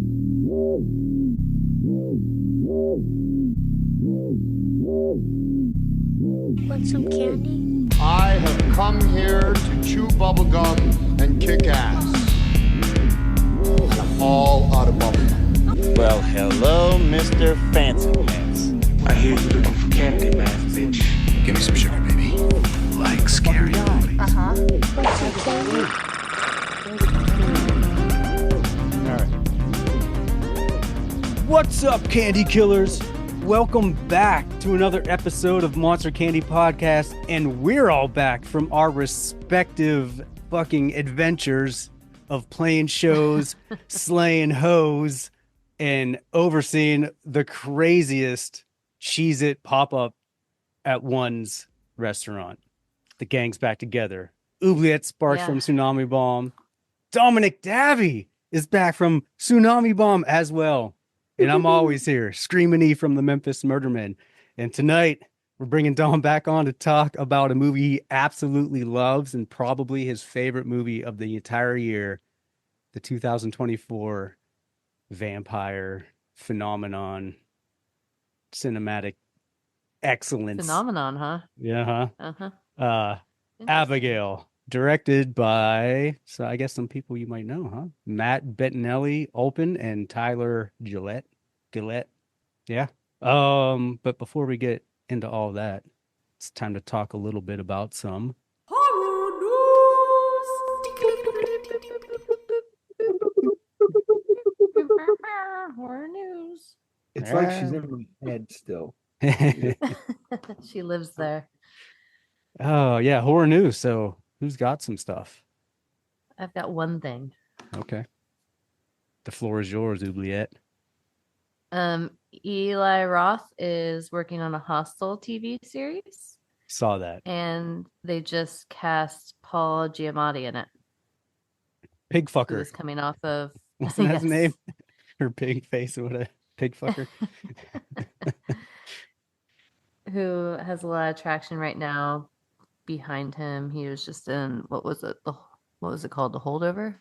Want some candy? I have come here to chew bubblegum and kick ass. And I'm all out of bubblegum. Well, hello, Mr. Fancy Pants. I hear you looking for candy, man, bitch. Give me some sugar, baby. Like scary movies. Uh-huh. Want some candy? What's up, Candy Killers? Welcome back to another episode of Monster Candy Podcast, and we're all back from our respective fucking adventures of playing shows, slaying hoes, and overseeing the craziest Cheez-It pop-up at one's restaurant. The gang's back together. Oubliette Sparks from Tsunami Bomb. Dominic Davy is back from Tsunami Bomb as well. And I'm always here, Screaming E from the Memphis Murdermen. And tonight, we're bringing Dom back on to talk about a movie he absolutely loves and probably his favorite movie of the entire year, the 2024 vampire phenomenon, cinematic excellence. Phenomenon, huh? Yeah, Uh-huh. Abigail, directed by, so I guess some people you might know, huh? Matt Bettinelli, Open, and Tyler Gillette. Yeah. But before we get into all that, it's time to talk a little bit about some Horror news. It's like she's in my head still. She lives there. Oh yeah, horror news. So who's got some stuff? I've got one thing. Okay. The floor is yours, Oubliette. Eli Roth is working on a Hostel TV series, Saw that. and they just cast Paul Giamatti in it. Pig Who fucker. is coming off of Wasn't that his Yes. name? Her pig face. What a pig fucker. Who has a lot of traction right now behind him. He was just in what was it called? The Holdover?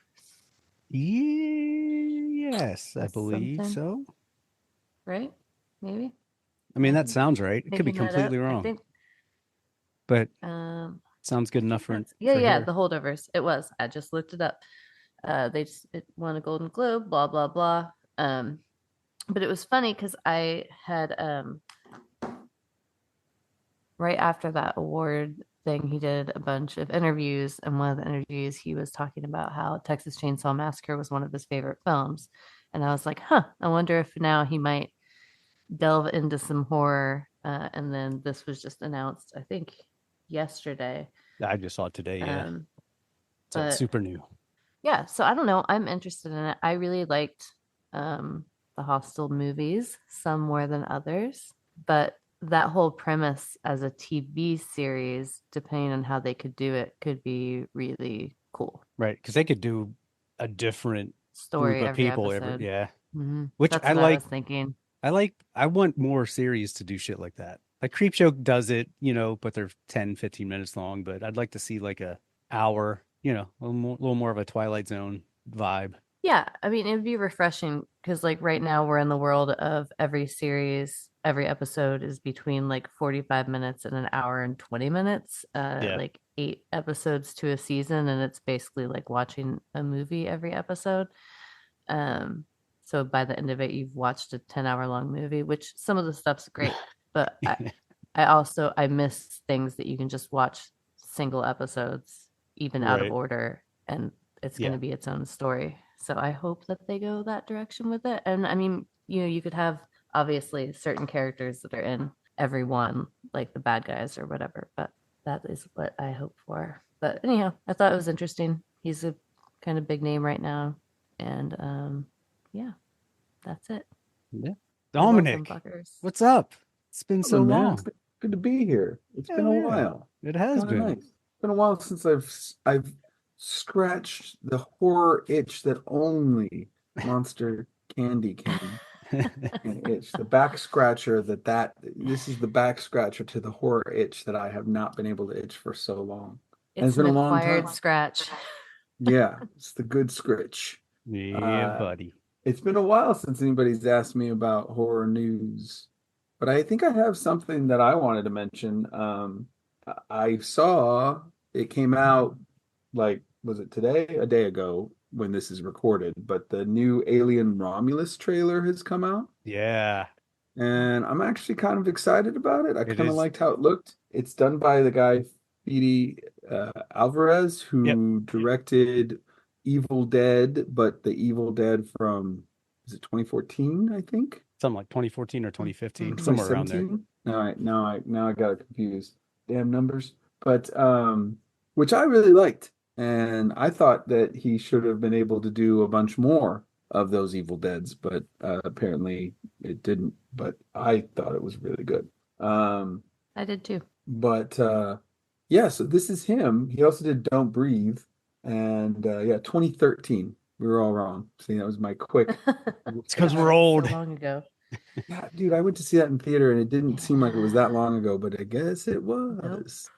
Yes, I believe Something. so. Right? Maybe. I mean, that sounds right. It could be Making that completely up. I wrong, think, but um, sounds good enough for yeah, her. the Holdovers. It was. I just looked it up. It won a Golden Globe. Blah blah blah. But it was funny because I had right after that award thing, he did a bunch of interviews, and one of the interviews he was talking about how Texas Chainsaw Massacre was one of his favorite films, and I was like, I wonder if now he might delve into some horror. And then this was just announced, I think, yesterday. I just saw it today. Yeah, so it's but- super new. Yeah, so I don't know. I'm interested in it. I really liked the Hostel movies, some more than others, but that whole premise as a TV series, depending on how they could do it, could be really cool. Right, because they could do a different Story group of every people. episode. Yeah, which That's I what like. I was thinking. I want more series to do shit like that. Like Creepshow does it, but they're 10, 15 minutes long. But I'd like to see like a hour, a little more of a Twilight Zone vibe. Yeah, I mean, it'd be refreshing because, like, right now we're in the world of every series, every episode is between like 45 minutes and an hour and 20 minutes, like 8 episodes to a season, and it's basically like watching a movie every episode. So by the end of it, you've watched a 10-hour long movie, which some of the stuff's great, but I miss things that you can just watch single episodes, even out of order, and it's going to be its own story. So I hope that they go that direction with it. And I mean, you could have obviously certain characters that are in every one, like the bad guys or whatever, but that is what I hope for. But anyhow, I thought it was interesting. He's a kind of big name right now. And yeah, that's it. Yeah. You're welcome, Dominic, fuckers. what's up? It's been so man. long. It's good to be here. It's been a while. It has Kinda been. nice. It's been a while since I've scratched the horror itch that only Monster Candy can itch. The back scratcher this is the back scratcher to the horror itch that I have not been able to itch for so long. It's been an a long acquired time. scratch. Yeah, it's the good scritch. Yeah, buddy. It's been a while since anybody's asked me about horror news, but I think I have something that I wanted to mention. I saw it came out like, was it today? A day ago when this is recorded, but the new Alien Romulus trailer has come out, Yeah, and I'm actually kind of excited about it. I it kind of is. liked how it looked. It's done by the guy Fede Alvarez, Yep. who directed Evil Dead, but the Evil Dead from, is it 2014, I think? Something like 2014 or 2015, Mhm. somewhere around there. 2017? Now I got it confused. Damn numbers. But which I really liked. And I thought that he should have been able to do a bunch more of those Evil Deads, but apparently it didn't. But I thought it was really good. Um, I did too. but yeah, so this is him. He also did Don't Breathe. And yeah, 2013. We were all wrong. See, that was my quick. It's because God, we're that's old. so long ago. Yeah, dude, I went to see that in theater and it didn't seem like it was that long ago, but I guess it Nope. was. That's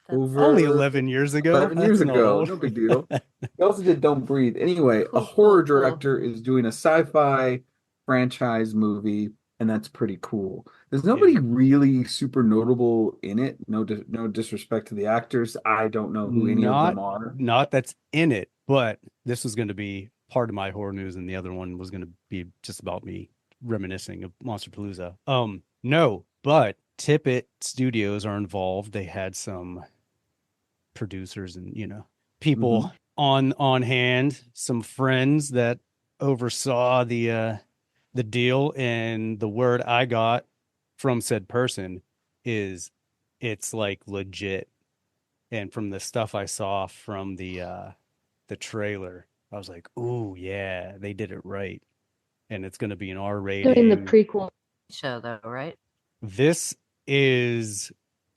Only Over 11 years ago. 11 years That's not ago. old. No big deal. He also did Don't Breathe. Anyway, a cool, horror cool. director is doing a sci-fi franchise movie, and that's pretty cool. There's nobody really super notable in it. No disrespect to the actors. I don't know who any of Not them are. not that's in it, but this was going to be part of my horror news, and the other one was going to be just about me reminiscing of Monster Palooza. No, but Tippett Studios are involved. They had some producers and people on hand, some friends that oversaw the deal, and the word I got from said person is it's like legit. And from the stuff I saw from the trailer, I was like, "Ooh, yeah, they did it right." And it's going to be an R Doing the rating. prequel show though, right? This is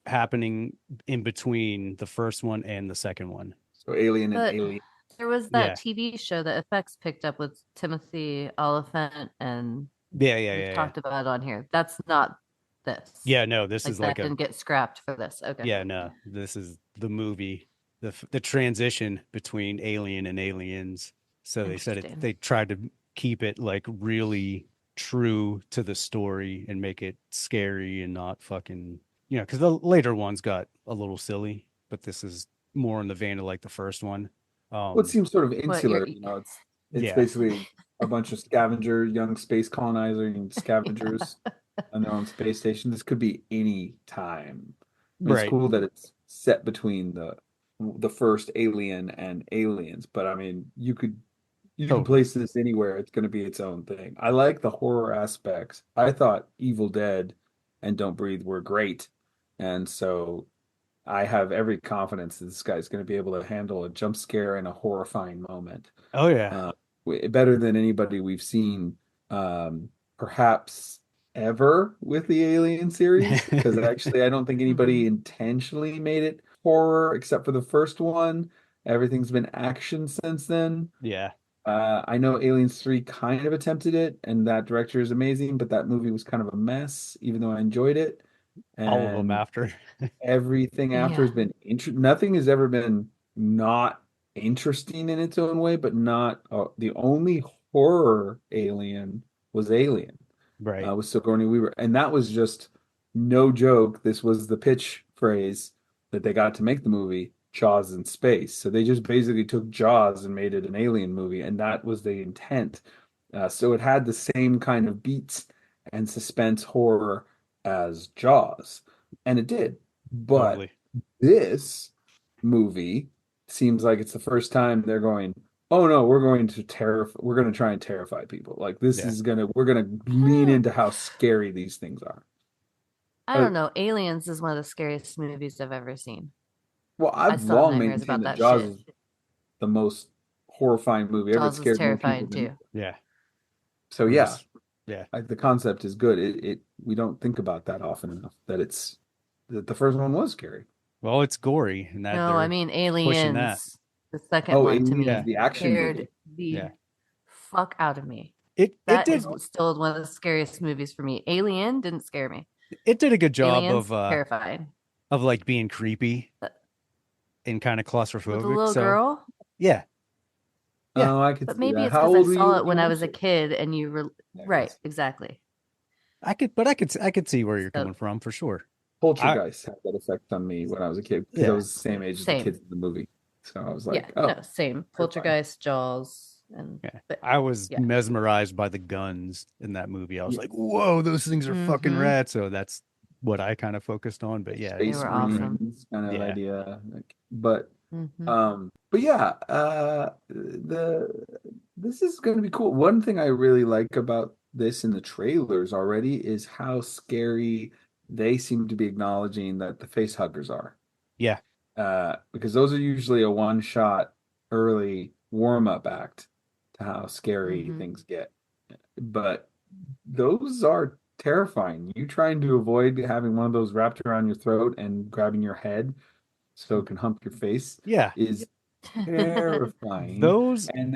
happening in between the first one and the second one. So Alien and But Alien. there was Yeah. that TV show that FX picked up with Timothy Oliphant, and Yeah, yeah, we've yeah, yeah. talked about on here. That's not this. Yeah, no, this Like is that like a didn't get scrapped for this. Okay. yeah, no, this is the movie, the transition between Alien and Aliens. So they said it. Interesting. They tried to keep it like really true to the story and make it scary and not fucking because the later ones got a little silly, but this is more in the vein of like the first one. Well, it seems sort of What insular, you're it's Yeah, basically a bunch of young space colonizing scavengers on their own space station. This could be any time. I mean, it's right. cool that it's set between the first Alien and Aliens, but I mean, you can Totally. place this anywhere. It's going to be its own thing. I like the horror aspects. I thought Evil Dead and Don't Breathe were great, and so I have every confidence that this guy's going to be able to handle a jump scare and a horrifying moment Oh yeah. uh, better than anybody we've seen, perhaps ever with the Alien series. Because actually, I don't think anybody intentionally made it horror except for the first one. Everything's been action since then. Yeah. I know Aliens 3 kind of attempted it, and that director is amazing, but that movie was kind of a mess, even though I enjoyed it. All of them And after. everything after Yeah. has been nothing has ever been not interesting in its own way, but not the only horror Alien was Alien Right. with Sigourney Weaver, and that was just no joke. This was the pitch phrase that they got to make the movie Jaws in space. So they just basically took Jaws and made it an Alien movie, and that was the intent. So it had the same kind of beats and suspense horror as Jaws, and it did. But Totally. this movie seems like it's the first time they're going, oh no, we're going to try and terrify people. Like Yeah. we're going to lean into how scary these things are. I don't know. Aliens is one of the scariest movies I've ever seen. Well, I I've still have long nightmares maintained about that that Jaws shit. is the most horrifying movie ever. It Jaws is scared more people terrifying than too. Yeah. so. Yeah, Yeah. the concept is good. It we don't think about that often enough that the first one was scary. Well, it's gory, and that No, I they're mean pushing that. Aliens. The second Oh, one to Aliens, Yeah. me the action scared movie. the Yeah. fuck out of me. It That did is still one of the scariest movies for me. Alien didn't scare me. it did a good job Aliens terrifying. of like being creepy Uh, and kind of With the claustrophobic. little So girl, yeah. Yeah. Oh, I could But see maybe that. it's How because I old were you saw it when when you I was watched a it? kid and you were Yeah, I right, guess. exactly. I could see where you're So coming from for sure. I Poltergeist had that effect on me when I was a kid because I yeah. was the same age as the same. kids in the movie. So I was Yeah, like, no, oh, same. terrifying. Poltergeist, Jaws, and Yeah. but I was yeah. mesmerized by the guns in that movie. I was Yeah. like, whoa, those things are fucking Mm-hmm. rad. So that's what I kind of focused on. But yeah, They Space were awesome. Marines kind of yeah. idea. Mm-hmm. But yeah, the this is going to be cool. One thing I really like about this in the trailers already is how scary they seem to be acknowledging that the face huggers are. Yeah. Because those are usually a one shot early warm up act to how scary Mm-hmm. things get. But those are terrifying. You trying to avoid having one of those wrapped around your throat and grabbing your head so it can hump your face Yeah. is terrifying. Those And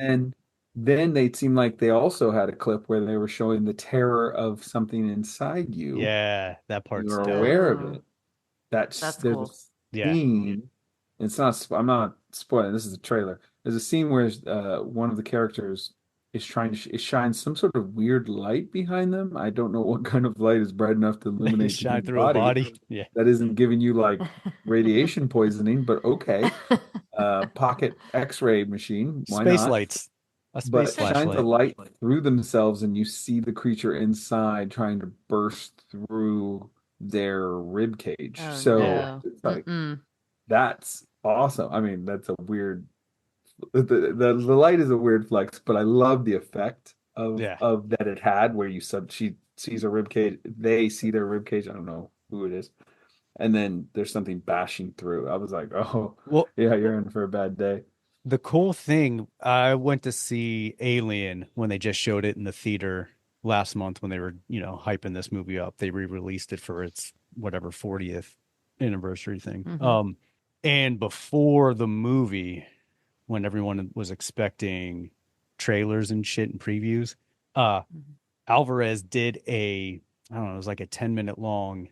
then they seem like they also had a clip where they were showing the terror of something inside you. yeah, that You part's are dope. aware of Oh, it. That's that's there's a cool. Yeah. scene. It's not. I'm not spoiling. This is a trailer. There's a scene where one of the characters is trying to it shines some sort of weird light behind them. I don't know what kind of light is bright enough to You illuminate the shine human through a body body. Yeah. that isn't giving you like radiation poisoning, but okay. Pocket X-ray machine, why Space not? lights. A space But shines a flashlight. light through themselves, and you see the creature inside trying to burst through their rib cage. Oh So Yeah. no. it's like Mm-mm. that's awesome. I mean, that's a weird. The light is a weird flex, but I love the effect Yeah. of that it had, where you sub she sees a rib cage, they see their rib cage. I don't know who it is, and then there's something bashing through. I was like, oh Well, yeah, you're in for a bad day. the cool thing, I went to see Alien when they just showed it in the theater last month when they were, hyping this movie up. They re-released it for its whatever 40th anniversary thing. Mm-hmm. And before the movie, when everyone was expecting trailers and shit and previews, Mm-hmm. Alvarez did I don't know, it was like a 10-minute long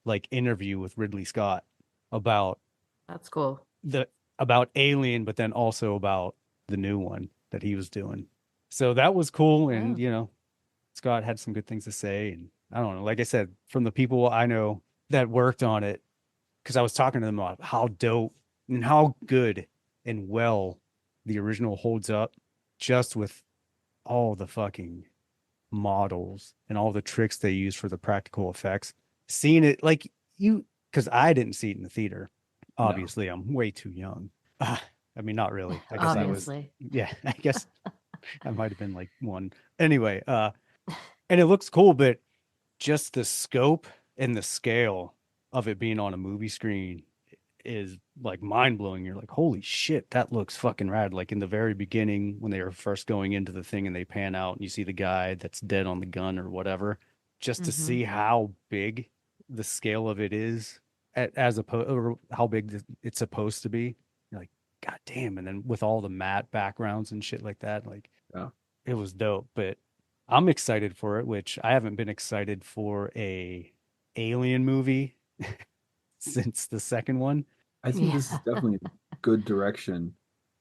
like interview with Ridley Scott about That's cool. the about Alien, but then also about the new one that he was doing. So that was cool. And, Oh. Scott had some good things to say. And I don't know, like I said, from the people I know that worked on it, because I was talking to them about how dope and how good and well the original holds up just with all the fucking models and all the tricks they use for the practical effects. Seeing it like because I didn't see it in the theater. No. Obviously, I'm way too young. I mean, not really. I guess I was. Obviously. Yeah, I guess I might have been like one. Anyway, and it looks cool, but just the scope and the scale of it being on a movie screen is like mind blowing. You're like, holy shit, that looks fucking rad. Like in the very beginning, when they were first going into the thing and they pan out and you see the guy that's dead on the gun or whatever, just to Mm-hmm. see how big the scale of it is as opposed or how big it's supposed to be. You're like, God damn. And then with all the matte backgrounds and shit like that, like Yeah. it was dope. But I'm excited for it, which I haven't been excited for a alien movie since the second one. I think Yeah. this is definitely a good direction.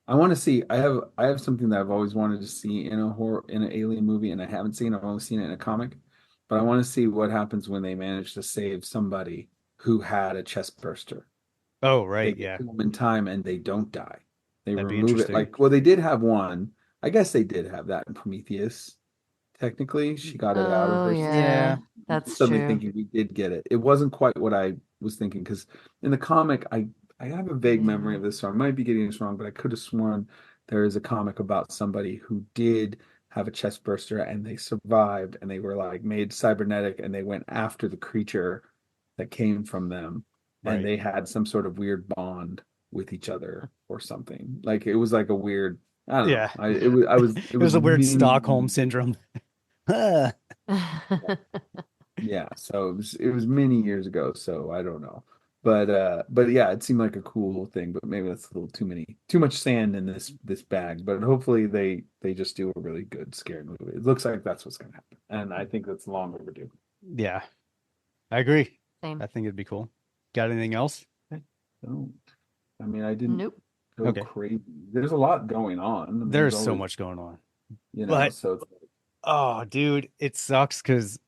I want to see. I have something that I've always wanted to see in a horror in an alien movie, and I haven't seen. I've only seen it in a comic, but I want to see what happens when they manage to save somebody who had a chest burster. Oh, They right. get Yeah. to them in time and they don't die. They That'd be remove it interesting. like well, they did have one. I guess they did have that in Prometheus. Technically, she got it out of Oh her yeah, Yeah. system. I'm that's suddenly true. thinking we did get it. It wasn't quite what I was thinking because in the comic, I have a vague memory Yeah. of this, so I might be getting this wrong, but I could have sworn there is a comic about somebody who did have a chest burster and they survived and they were like made cybernetic and they went after the creature that came from them and Right. they had some sort of weird bond with each other or something. Like it was like a weird, I don't know. Yeah. It It was was a weird many Stockholm syndrome. Ah, yeah, so it was many years ago, so I don't know. But yeah, it seemed like a cool thing, but maybe that's a little too much sand in this bag. But hopefully they just do a really good scary movie. It looks like that's what's gonna happen. And I think that's long overdue. yeah. I agree. Same. I think it'd be cool. Got anything else? I don't. I mean, I didn't Nope. so Okay. crazy. There's a lot going on. I mean, There's so always, much going on. you know, But so it's oh, dude, it sucks because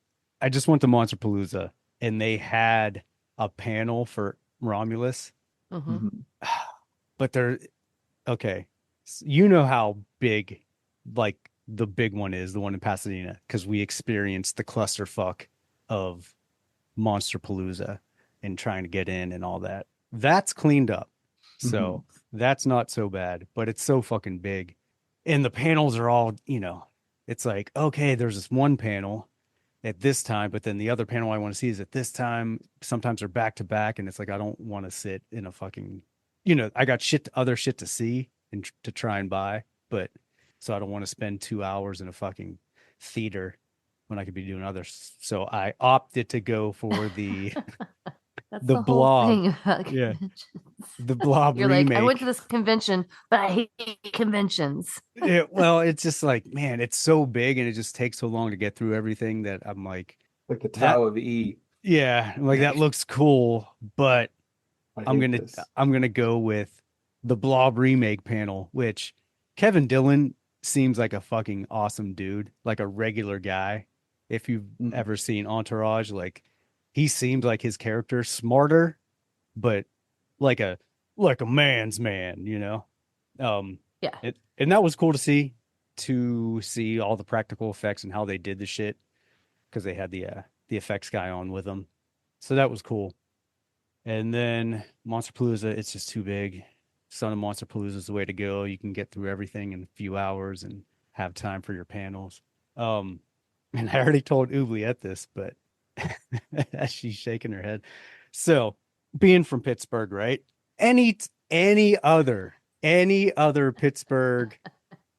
I just went to Monsterpalooza and they had a panel for Romulus, Hmm. mhm. but they're okay. You know how big, like the big one is, the one in Pasadena, because we experienced the clusterfuck of Monsterpalooza and trying to get in and all that. That's cleaned up. Mhm. So that's not so bad, but it's so fucking big. And the panels are all, it's like, okay, there's this one panel at this time, but then the other panel I want to see is at this time. Sometimes they're back to back, and it's like I don't want to sit in a fucking, I got other shit to see and to try and buy, but so I don't want to spend 2 hours in a fucking theater when I could be doing others. So I opted to go for the That's the the whole Blob, thing about yeah, conventions. the Blob You're like, I went to remake. this convention, but I hate conventions. Well, it's just like, man, it's so big and it just takes so long to get through everything that I'm like, Like the that Tao of E. yeah, like that looks cool, but I I'm hate gonna this. I'm gonna go with the Blob remake panel, which Kevin Dillon seems like a fucking awesome dude, like a regular guy. If you've Mhm. ever seen Entourage, like he seems like his character, smarter, but like a like a man's man, Um, Yeah. and that was cool to see all the practical effects and how they did the shit because they had the effects guy on with them. So that was cool. And then Monsterpalooza, it's just too big. Son of Monsterpalooza is the way to go. You can get through everything in a few hours and have time for your panels. Um, and I already told Oubliette this, but as she's shaking her head. So, being from Pittsburgh, right? Any any other Pittsburgh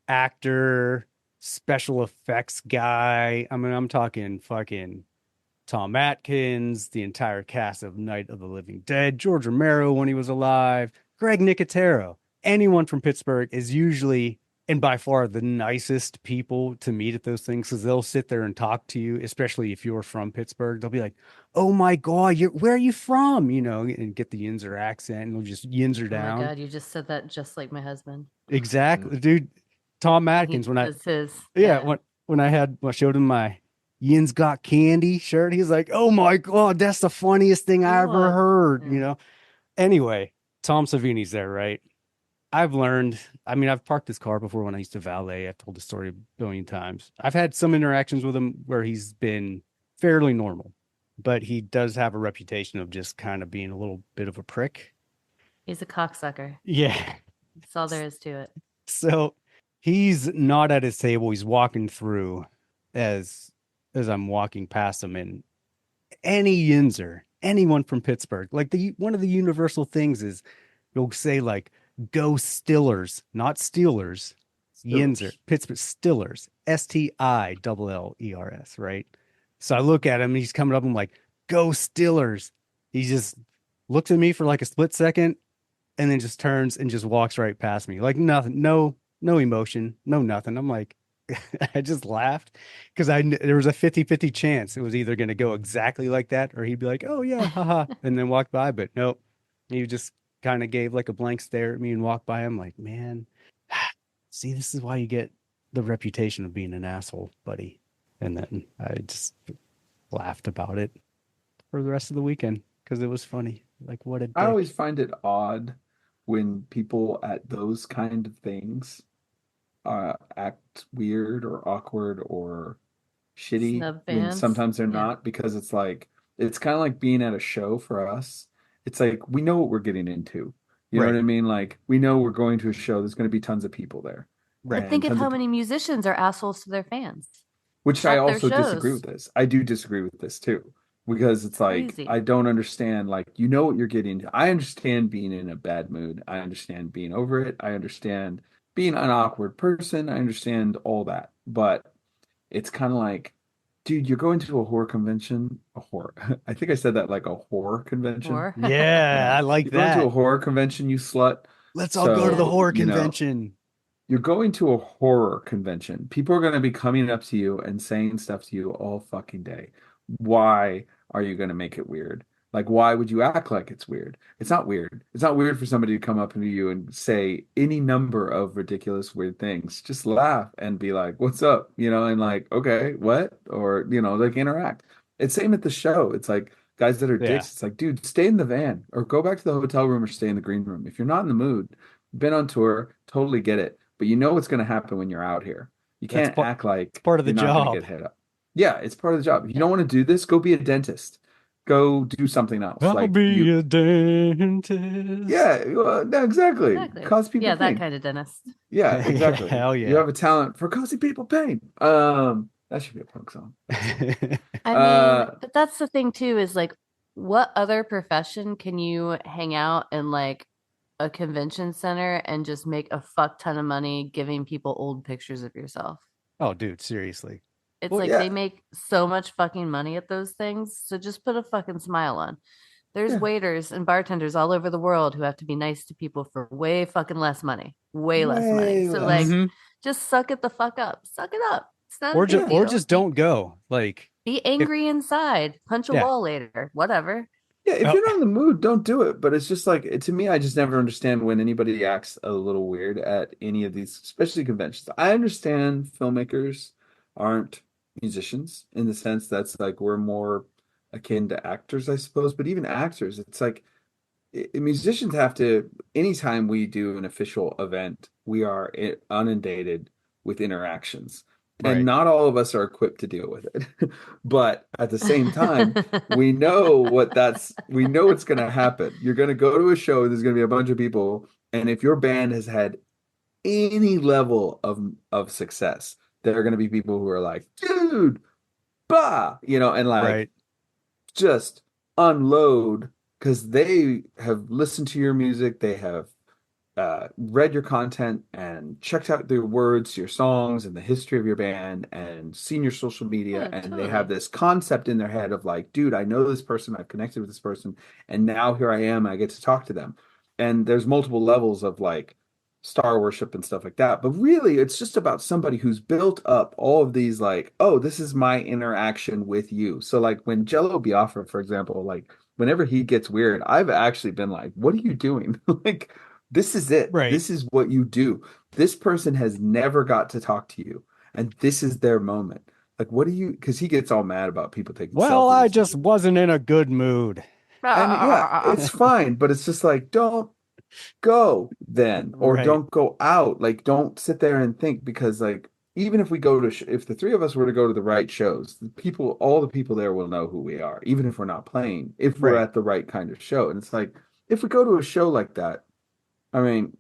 actor, special effects guy. I mean, I'm talking fucking Tom Atkins, the entire cast of Night of the Living Dead, George Romero when he was alive, Greg Nicotero. Anyone from Pittsburgh is usually and by far the nicest people to meet at those things because they'll sit there and talk to you, especially if you're from Pittsburgh. They'll be like, "Oh my God, where are you from?" And get the Yinzer accent and they'll just Yinzer Oh my down. God, you just said that just like my husband. Mm. Exactly, dude. Tom He Atkins, does his, yeah, yeah. when I showed him my Yin's Got Candy shirt, he's like, "Oh my God, that's the funniest thing I ever What? heard." Yeah. Anyway, Tom Savini's there, right? I've learned, I mean, I've parked his car before when I used to valet. I've told the story a billion times. I've had some interactions with him where he's been fairly normal, but he does have a reputation of just kind of being a little bit of a prick. He's a cocksucker. Yeah. That's all there is to it. So he's not at his table. He's walking through as I'm walking past him, and any Yinzer, anyone from Pittsburgh, like the one of the universal things is you'll say like go Stillers, not Steelers. Yinzer, Stillers. Pittsburgh Stillers, Stillers, right? So I look at him, he's coming up, I'm like, go Stillers. He just looks at me for like a split second and then just turns and just walks right past me. Like nothing, no emotion, no nothing. I'm like, I just laughed because there was a 50-50 chance it was either going to go exactly like that or he'd be like, "Oh yeah, haha," and then walk by. But nope, he just kind of gave like a blank stare at me and walked by. I'm like, man, see, this is why you get the reputation of being an asshole, buddy. And then I just laughed about it for the rest of the weekend because it was funny. Like, what a I always dick. find it odd when people at those kind of things act weird or awkward or shitty Snub when fans. sometimes they're Yeah. not because it's like it's kind of like being at a show for us. It's like we know what we're getting into. You know what Right, I mean? Like we know we're going to a show. There's going to be tons of people there, right. But and think of tons how of many musicians are assholes to their fans which I at their also disagree shows. with this. I do disagree with this too because it's like I Crazy. don't understand. Like you know what you're getting into. I understand being in a bad mood. I understand being over it. I understand being an awkward person. I understand all that, but it's kind of like, dude, you're going to a horror convention, a horror. I think I said that like a horror convention. Or Yeah, I like You're going to a that. horror convention, you slut. Let's all go to the yeah. So, horror convention. you're going to a horror convention. People are going to be coming up to you and saying stuff to you all fucking day. Why are you going to make it weird? Like, why would you act like it's weird? It's not weird. It's not weird for somebody to come up to you and say any number of ridiculous, weird things. Just laugh and be like, "What's up?" And like, "Okay, what?" Or, like interact. It's same at the show. It's like guys that are Yeah. dicks. It's like, dude, stay in the van or go back to the hotel room or stay in the green room. If you're not in the mood, been on tour, totally get it. But you know what's going to happen when you're out here. You That's can't act it's like part of the you're not going to job. get hit up. Yeah, it's part of the job. If you don't want to do this, go be a dentist. Go do something else. I'll Like be you, a dentist. yeah, well, no, exactly. Exactly. Cause people Yeah, that pain. kind of dentist. Yeah, Yeah, exactly. hell You yeah. have a talent for causing people pain. That should be a punk song. I mean, Uh, but that's the thing too, is like, what other profession can you hang out in like a convention center and just make a fuck ton of money giving people old pictures of yourself? Oh, dude, seriously. It's well, like they yeah, make so much fucking money at those things. So just put a fucking smile on. There's yeah, waiters and bartenders all over the world who have to be nice to people for way fucking less money. Way less money. way So less. like Hmm. just suck it the fuck up. Suck it up. It's not a Or just big Yeah, or deal. just don't go. Like Be if angry inside. Punch a yeah. wall later. Whatever. yeah. If Oh, you're not in the mood, don't do it. But it's just like to me, I just never understand when anybody acts a little weird at any of these, especially conventions. I understand filmmakers aren't musicians in the sense that's like we're more akin to actors, I suppose. But even actors, it's like musicians have to, anytime we do an official event, we are inundated with interactions. And right. not all of us are equipped to deal with it. But at the same time, we know what's going to happen. You're going to go to a show, there's going to be a bunch of people. And if your band has had any level of success, there are going to be people who are like, dude, bah, and like, Right. just unload because they have listened to your music, they have read your content and checked out the words to your songs and the history of your band and seen your social media, Yeah, and they have totally. this concept in their head of like, dude, I know this person, I've connected with this person, and now here I am, I get to talk to them. And there's multiple levels of like star worship and stuff like that. But really, it's just about somebody who's built up all of these, like, oh, this is my interaction with you. So, like, when Jello Biafra, for example, like, whenever he gets weird, I've actually been like, what are you doing? Like, this is it. Right. This is what you do. This person has never got to talk to you, and this is their moment. Like, what do you, because he gets all mad about people taking Well, selfies I and stuff. just wasn't in a good mood. And yeah, it's fine, but it's just like, don't go then, or Right. don't go out. Like, don't sit there and think, because like even if we go to if the three of us were to go to the right shows, all the people there will know who we are, even if we're not playing, if we're Right. at the right kind of show. And it's like, if we go to a show like that, I mean,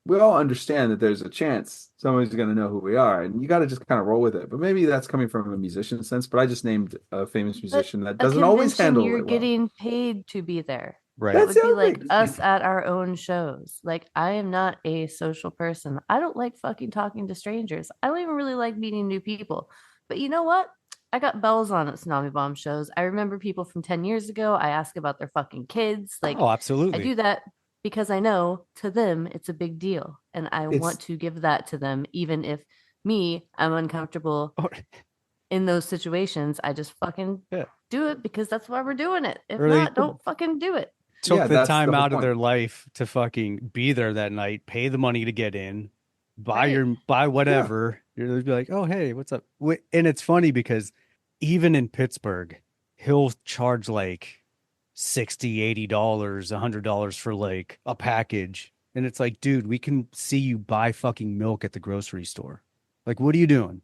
we all understand that there's a chance somebody's going to know who we are, and you got to just kind of roll with it. But maybe that's coming from a musician sense, but I just named a famous But musician that a doesn't always convention, handle you're it well. getting paid to be there. Right. That That's would the be other like thing. us at our own shows. Like, I am not a social person. I don't like fucking talking to strangers. I don't even really like meeting new people. But you know what? I got bells on at Tsunami Bomb shows. I remember people from 10 years ago. I ask about their fucking kids. Like, Oh, I absolutely. do that because I know to them it's a big deal. And I want It's to give that to them, even if I'm uncomfortable Or, in those situations. I just fucking yeah. do it because that's why we're doing it. If Or they not, don't fucking do it. took Yeah, the that's the time whole out of point. their life to fucking be there that night, pay the money to get in, Right. buy Yeah. whatever. You'll be like, oh, hey, what's up? And it's funny because even in Pittsburgh, he'll charge like 60, $80, $100 for like a package. And it's like, dude, we can see you buy fucking milk at the grocery store. Like, what are you doing?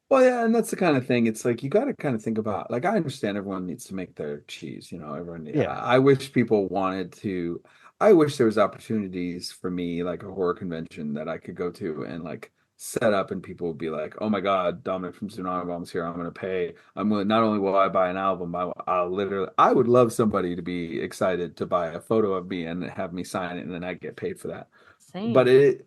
Well, yeah, and that's the kind of thing. It's like you got to kind of think about. Like, I understand everyone needs to make their cheese. Everyone. Yeah. I wish people wanted to. I wish there was opportunities for me, like a horror convention that I could go to and like set up, and people would be like, "Oh my God, Dominic from Tsunami Bomb's here. I'm going to pay. I'm willing. Not only will I buy an album, I'll literally. I would love somebody to be excited to buy a photo of me and have me sign it, and then I get paid for that. But Same.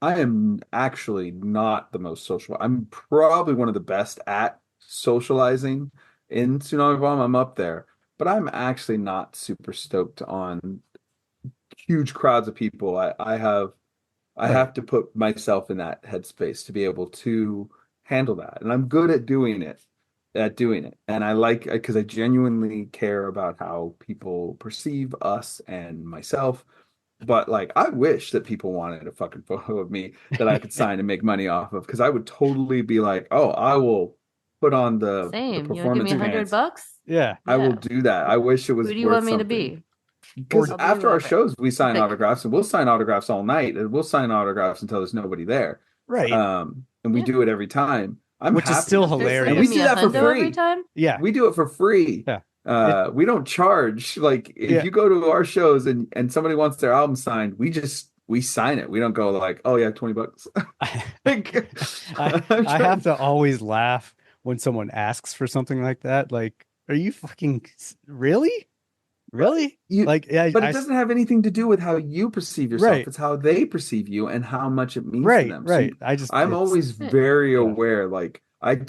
I am actually not the most social. I'm probably one of the best at socializing in Tsunami Bomb. I'm up there, but I'm actually not super stoked on huge crowds of people. I Right. have to put myself in that headspace to be able to handle that, and I'm good at doing it. at doing it. And I like because I genuinely care about how people perceive us and myself. But like, I wish that people wanted a fucking photo of me that I could sign and make money off of, because I would totally be like, oh, I will put on the Same. You want to give me performance $100? pants. Yeah. I will Yeah. do that. I wish it Who was do you worth want me to something. be? Because I'll be after our whoever. shows, we sign Pick. autographs, and we'll sign autographs all night, and we'll sign autographs until there's nobody there. Right. And we Yeah. do it every time. I'm Which is happy still to do it. hilarious. And Give we me do a that for hundo every free. time. Yeah. We do it for free. Yeah. We don't charge. Like, if Yeah. you go to our shows and somebody wants their album signed, we sign it. We don't go like, oh yeah, $20. Like, I have to always laugh when someone asks for something like that. Like, are you fucking really? Really? Like, yeah, but it doesn't have anything to do with how you perceive yourself. Right. It's how they perceive you and how much it means to Right, them. right. I'm always very yeah. aware. Like, I've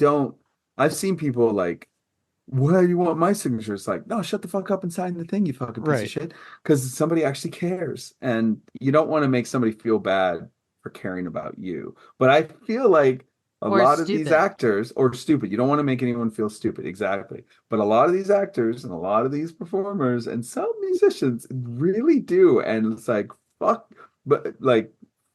seen people like, well, you want my signature? It's like, no, shut the fuck up and sign the thing, you fucking piece of Right. shit. Because somebody actually cares. And you don't want to make somebody feel bad for caring about you. But I feel like a Or lot of these stupid. actors, or stupid, you don't want to make anyone feel stupid, exactly. But a lot of these actors and a lot of these performers and some musicians really do. And it's like, fuck, but like,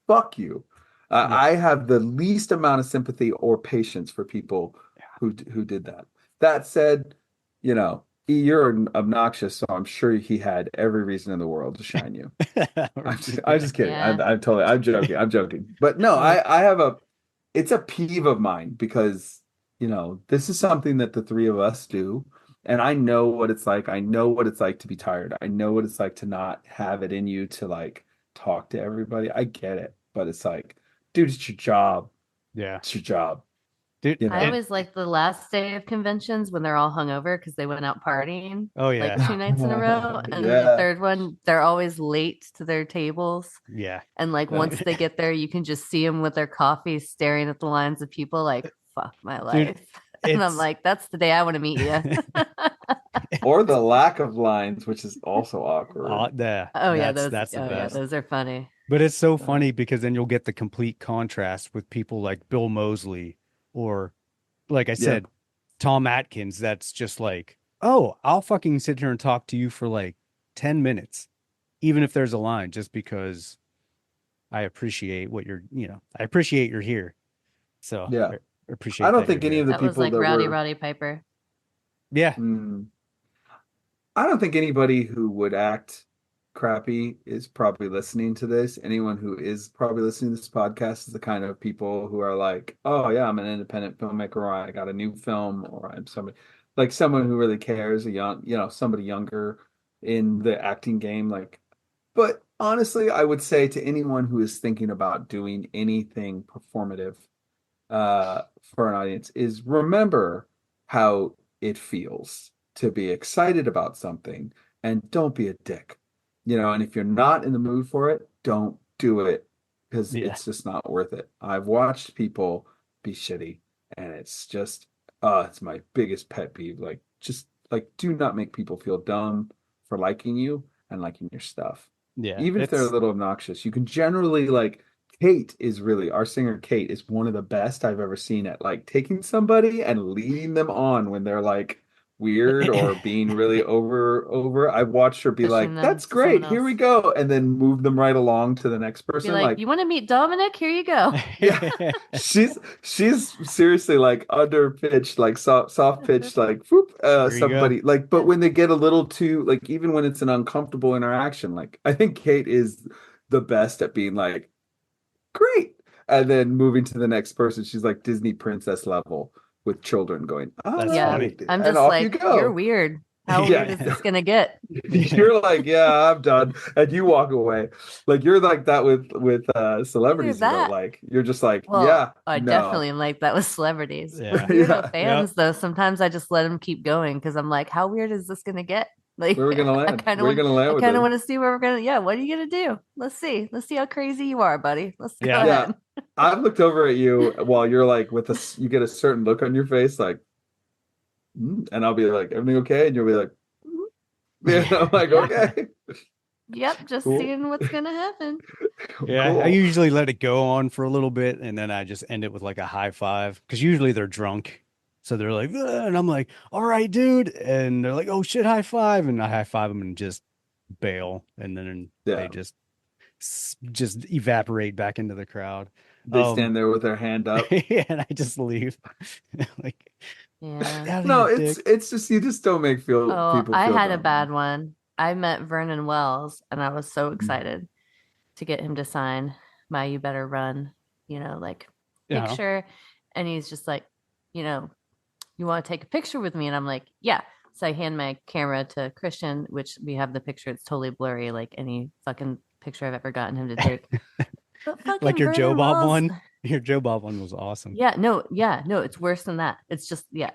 fuck you. Yeah. I have the least amount of sympathy or patience for people who did that. That said, you know, you're obnoxious, so I'm sure he had every reason in the world to shine you. I'm just kidding. Yeah. I'm joking. I'm joking. But no, I have it's a peeve of mine because, you know, this is something that the three of us do. And I know what it's like. I know what it's like to be tired. I know what it's like to not have it in you to like talk to everybody. I get it. But it's like, dude, it's your job. Yeah. It's your job. Dude, You know? I always like the last day of conventions when they're all hungover because they went out partying. Oh, yeah. Like 2 nights in a row. And then Yeah. the third one, they're always late to their tables. Yeah. And like once they get there, you can just see them with their coffee staring at the lines of people like, fuck my life. And I'm like, that's the day I want to meet you. Or the lack of lines, which is also awkward. Oh yeah, that's the best. those are funny. But it's so funny because then you'll get the complete contrast with people like Bill Moseley or, like I said, Tom Atkins. That's just like, oh, I'll fucking sit here and talk to you for like 10 minutes, even if there's a line, just because I appreciate what I appreciate you're here. So yeah, I appreciate. I don't think any of the that people was like that Roddy Piper. Yeah. I don't think anybody who would act crappy is probably listening to this. Anyone who is probably listening to this podcast is the kind of people who are like, oh yeah, I'm an independent filmmaker, or I got a new film, or I'm someone who really cares, somebody younger in the acting game. Like, but honestly, I would say to anyone who is thinking about doing anything performative for an audience is remember how it feels to be excited about something, and don't be a dick. And if you're not in the mood for it, don't do it, because it's just not worth it. I've watched people be shitty, and it's just, it's my biggest pet peeve. Like, just like, do not make people feel dumb for liking you and liking your stuff. Yeah. Even if they're a little obnoxious, you can generally like, our singer Kate is one of the best I've ever seen at like taking somebody and leading them on when they're like weird or being really over. I've watched her be Pushing like, that's great, here we go, and then move them right along to the next person. Be like, you want to meet Dominic? Here you go. Yeah, she's seriously like under pitched, like soft pitched, like whoop, somebody like. But when they get a little too like, even when it's an uncomfortable interaction, like I think Kate is the best at being like, great, and then moving to the next person. She's like Disney princess level with children going, oh, that's funny. I'm just like, you're weird. How weird is this gonna get? You're like, yeah, I'm done, and you walk away. Like, you're like that with celebrities. You don't like. You're just like, yeah. I definitely am like that with celebrities. Yeah. With weirdo fans, though, sometimes I just let them keep going because I'm like, how weird is this gonna get? Like, where are we gonna land? I kind of want to see where we're gonna. Yeah, what are you gonna do? Let's see how crazy you are, buddy. Let's go ahead. I've looked over at you while you're like you get a certain look on your face, like, and I'll be like, everything okay? And you'll be like, I'm like, okay. Yep, just seeing what's gonna happen. Yeah, Cool. I usually let it go on for a little bit, and then I just end it with like a high five, because usually they're drunk. So they're like, "Ugh," and I'm like, all right, dude. And they're like, oh shit, high five. And I high five them and just bail. And then they Yeah. just evaporate back into the crowd. They stand there with their hand up. Yeah, and I just leave. Like, Yeah. "Get out of No, here, it's dick." it's just you just don't make Oh, people I feel had a dumb. bad one. I met Vernon Wells and I was so excited to get him to sign my You Better Run, like Yeah. picture. And he's just like, you know, you want to take a picture with me? And I'm like, yeah. So I hand my camera to Christian, which we have the picture. It's totally blurry, like any fucking picture I've ever gotten him to take. But Like fucking your Joe Vernon Bob Wells. one. Your Joe Bob one was awesome. Yeah, no, it's worse than that. It's just, yeah,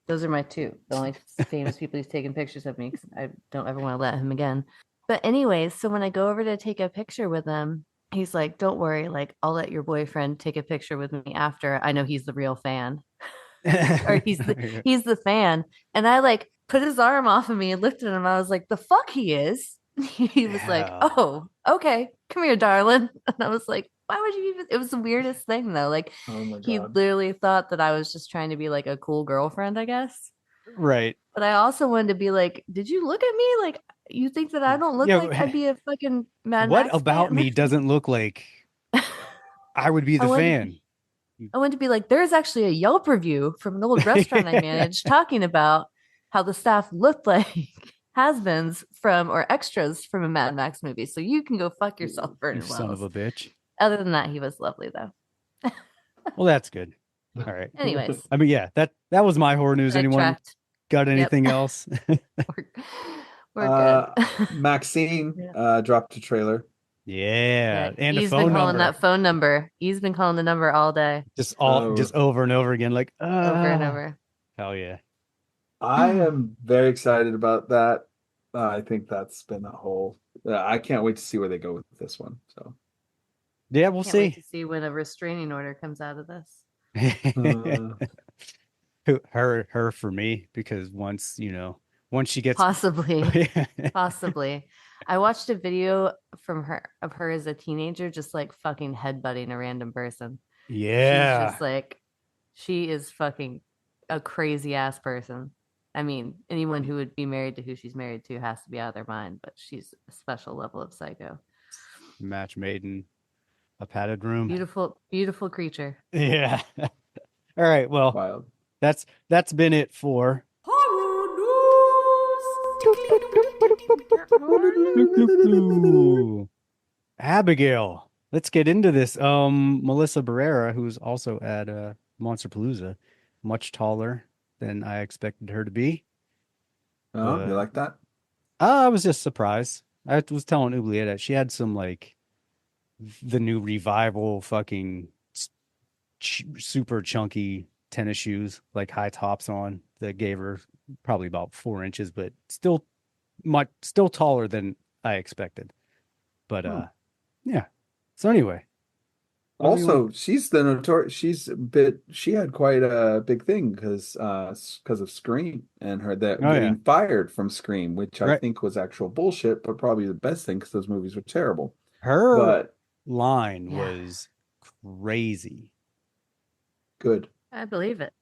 those are my two. The only famous people he's taken pictures of me because I don't ever want to let him again. But anyways, so when I go over to take a picture with him, he's like, don't worry, like I'll let your boyfriend take a picture with me after. I know he's the real fan. Or he's the fan. And I like put his arm off of me and looked at him. I was like, the fuck he is. He was like, Yeah. oh, okay, come here, darling. And I was like, why would you even? It was the weirdest thing though. Like Oh my he God. literally thought that I was just trying to be like a cool girlfriend, I guess. Right. But I also wanted to be like, did you look at me? Like you think that I don't look Yeah, like I'd be a fucking Mad what Max about fan? me doesn't look like I would be I the wanted, fan? I wanted to be like, there's actually a Yelp review from an old restaurant I managed talking about how the staff looked like has-beens from or extras from a Mad Max movie. So you can go fuck yourself, You Vernon son of Wells. a bitch. Other than that, he was lovely though. Well, that's good. All right. Anyways, I mean, yeah, that was my horror news. Anyone sidetracked. got Yep. anything else? we're, we're good. Maxine Yeah. dropped a trailer. Yeah, and a He's been phone calling number. that phone number. He's been calling the number all day, Just Oh. over and over again, like over and over. hell yeah. I am very excited about that. I think that's been a whole. I can't wait to see where they go with this one. So Yeah, we'll Can't wait see. to see when a restraining order comes out of this. Her for me, because once she gets Possibly. Possibly. I watched a video from her of her as a teenager, just like fucking headbutting a random person. She's Yeah. just like, she is fucking a crazy ass person. I mean, anyone who would be married to who she's married to has to be out of their mind, but she's a special level of psycho. Match made in a padded room. Beautiful, beautiful creature. Yeah. All right. Well, wild. that's been it for Abigail. Let's get into this. Melissa Barrera, who's also at Monsterpalooza, much taller than I expected her to be. Oh, you like that? I was just surprised. I was telling Oubliette that she had some like the new revival fucking super chunky tennis shoes, like high tops on, that gave her probably about 4 inches, but still taller than I expected. But yeah. So anyway. Also, she's the notorious. She had quite a big thing because of Scream and her getting fired from Scream, which I think was actual bullshit, but probably the best thing because those movies were terrible. Her line was crazy. Good. I believe it.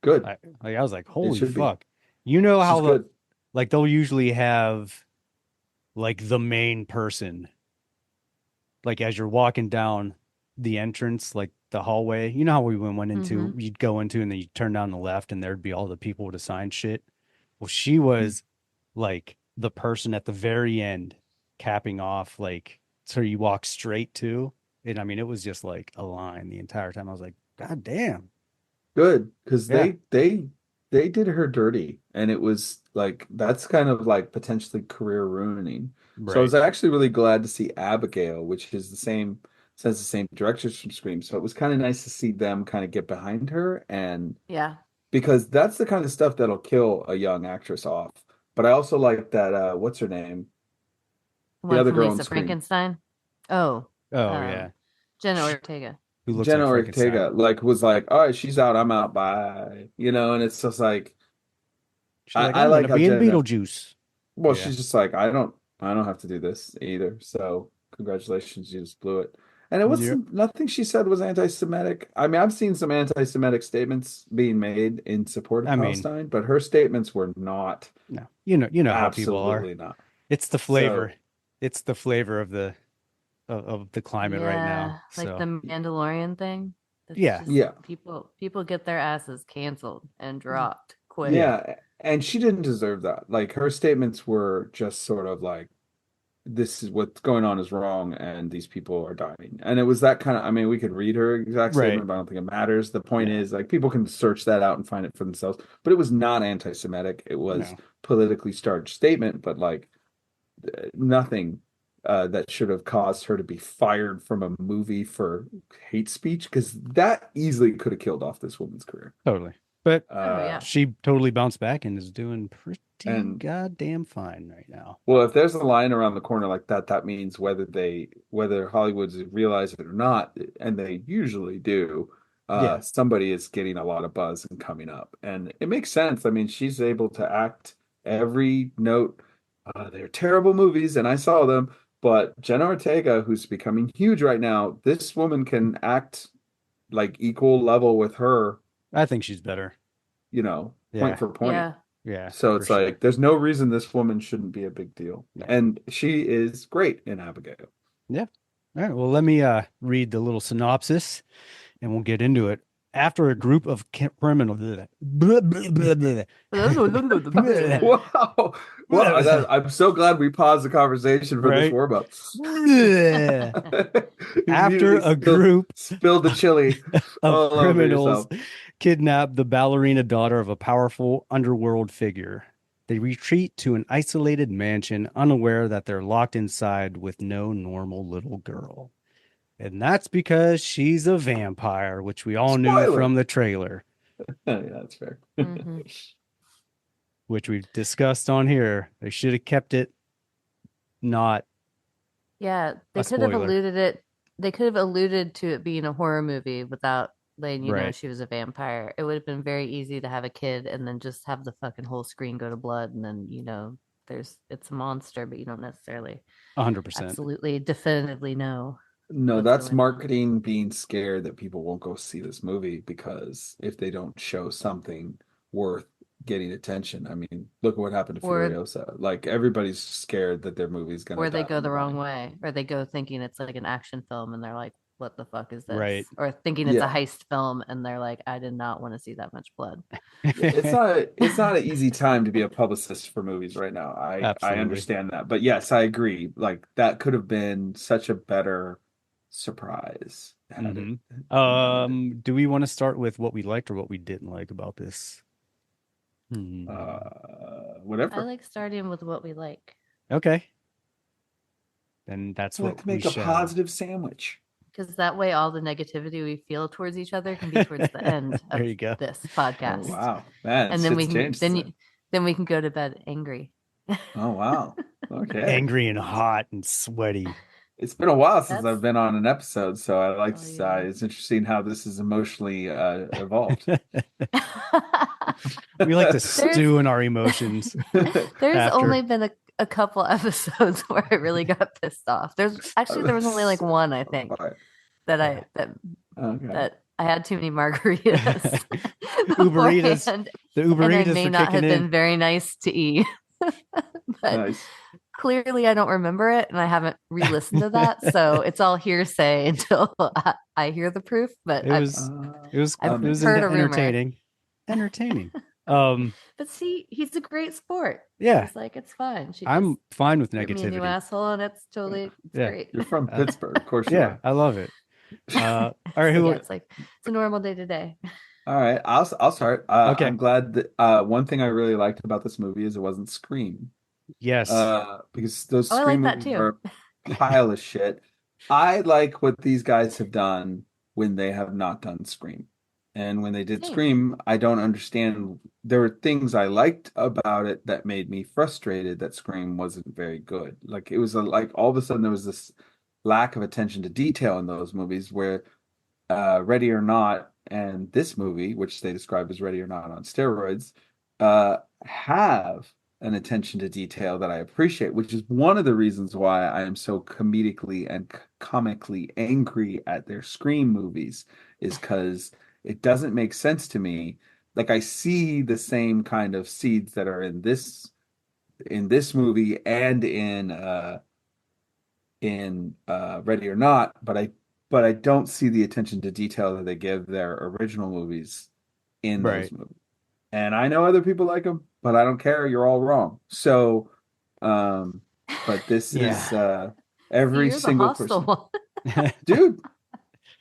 Good. I was like, holy fuck. Be. You know how like they'll usually have like the main person, like as you're walking down the entrance, like the hallway, you know how we went into, you'd go into and then you'd turn down the left and there'd be all the people to sign shit. Well, she was like the person at the very end capping off, like, so you walk straight to, and I mean, it was just like a line the entire time. I was like, God damn. Good. Because they did her dirty, and it was like, that's kind of like potentially career ruining. Right. So I was actually really glad to see Abigail, which is the same directors from Scream. So it was kind of nice to see them kind of get behind her, and because that's the kind of stuff that'll kill a young actress off. But I also like that what's her name? The other girl Lisa Frankenstein. Yeah. Jenna Ortega. Who looks Jenna like Ortega was like, all right, she's out, I'm out, bye. And it's just like, I like how be in Beetlejuice. She's just like, I don't have to do this either. So congratulations, you just blew it. And it Yep. wasn't nothing she said was anti-Semitic. I mean, I've seen some anti-Semitic statements being made in support of I mean, Palestine, but her statements were not, no, you know how people are. absolutely not. It's the flavor. So, It's the flavor of the climate right now. Yeah, like So the Mandalorian thing. It's yeah, just yeah, people get their asses canceled and dropped quick. yeah, yeah, and she didn't deserve that. Like her statements were just sort of like, this is what's going on is wrong and these people are dying. And it was that kind of, I mean, we could read her exact right. statement, but I don't think it matters. The point No, is, like, people can search that out and find it for themselves. But it was not anti-Semitic. It was no, politically charged statement, but like nothing that should have caused her to be fired from a movie for hate speech, because that easily could have killed off this woman's career. totally. But Oh yeah. she totally bounced back and is doing pretty And goddamn fine right now. well, if there's a line around the corner like that, that means whether Hollywood's realize it or not, and they usually do, Yeah, somebody is getting a lot of buzz and coming up. And it makes sense. I mean, she's able to act every note. They're terrible movies, and I saw them, but Jenna Ortega, who's becoming huge right now, this woman can act like equal level with her, I think she's better. point Yeah, for point. Yeah. yeah, So for it's sure. like there's no reason this woman shouldn't be a big deal. No. And she is great in Abigail. Yeah. All right. Well, let me read the little synopsis and we'll get into it. After a group of criminals, Wow. Well, I'm so glad we paused the conversation for this right? warm up. After a group spilled the chili of all over criminals yourself. kidnap the ballerina daughter of a powerful underworld figure. They retreat to an isolated mansion, unaware that they're locked inside with no normal little girl. And that's because she's a vampire, which we all knew Spoiler. from the trailer, Yeah, that's fair. Mhm. which we've discussed on here. They should have kept it not Yeah, a spoiler. they could have alluded to it being a horror movie without letting you know Right. she was a vampire. It would have been very easy to have a kid and then just have the fucking whole screen go to blood and then, it's a monster, but you don't necessarily 100%. absolutely definitively know No, what's that's going on. marketing being scared that people won't go see this movie because if they don't show something worth getting attention. I mean, look at what happened to Or Furiosa. Like everybody's scared that their movie's gonna or they die go on the the wrong vine. way, or they go thinking it's like an action film and they're like, what the fuck is this? Right. Or thinking it's a Yeah. heist film and they're like, I did not want to see that much blood. It's not an easy time to be a publicist for movies right now. I Absolutely. understand that. But yes, I agree. Like that could have been such a better surprise had it. Do we want to start with what we liked or what we didn't like about this? I Whatever. like starting with what we like. Okay. Then that's I like what to make we a shall. positive sandwich. Because that way all the negativity we feel towards each other can be towards the end There of you go. this Oh, podcast. wow. Man, And then we shit's can changed. then we can go to bed angry. Oh, wow. Okay. Angry and hot and sweaty. It's been a while since That's- I've been on an episode, so I like Oh, to yeah. it's interesting how this is emotionally evolved. We like to stew in our emotions. There's after. only been a couple episodes where I really got pissed off. There was only like one, I think, All right. Okay. that I had too many margaritas. Uber Eats. beforehand, The Uber and I Eats may are not have kicking in. been very nice to eat. But Nice. clearly I don't remember it and I haven't re-listened to that. So it's all hearsay until I hear the proof. But It was I've it was heard a rumor. entertaining. Entertaining. But see, he's a great sport. Yeah. He's like, it's fine. She I'm just fine with gave me a new negativity. asshole and it's Yeah. great. You're from Pittsburgh, of course you Yeah, are. I love it. All right, So, who yeah, it's like it's a normal day to day. All right, I'll start. Okay. I'm glad that one thing I really liked about this movie is it wasn't Scream. Yes. Because those Oh, I Scream like that movies too. are a pile of shit. I like what these guys have done when they have not done Scream. And when they did Same. Scream, I don't understand. There were things I liked about it that made me frustrated that Scream wasn't very good. Like it was like all of a sudden there was this lack of attention to detail in those movies where Ready or Not and this movie, which they describe as Ready or Not on steroids, have an attention to detail that I appreciate, which is one of the reasons why I am so comedically and comically angry at their Scream movies, is because it doesn't make sense to me. Like I see the same kind of seeds that are in this movie and in Ready or Not, but I don't see the attention to detail that they give their original movies in those Right. movies. And I know other people like them, but I don't care. You're all wrong. So, but this is Yeah. every You're the single hostile person. one. Dude,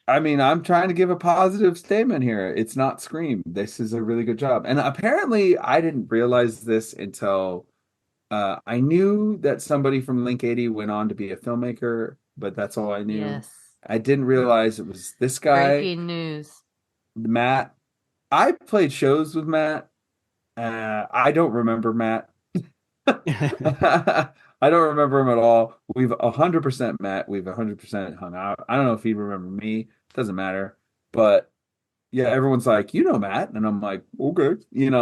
I mean, I'm trying to give a positive statement here. It's not Scream. This is a really good job. And apparently, I didn't realize this until I knew that somebody from Link 80 went on to be a filmmaker, but that's all I knew. Yes. I didn't realize it was this guy, Breaking news. Matt. I played shows with Matt. I don't remember Matt. I don't remember him at all. We've 100% met. We've 100% hung out. I don't know if he'd remember me. Doesn't matter. But yeah, everyone's like, you know Matt, and I'm like, okay,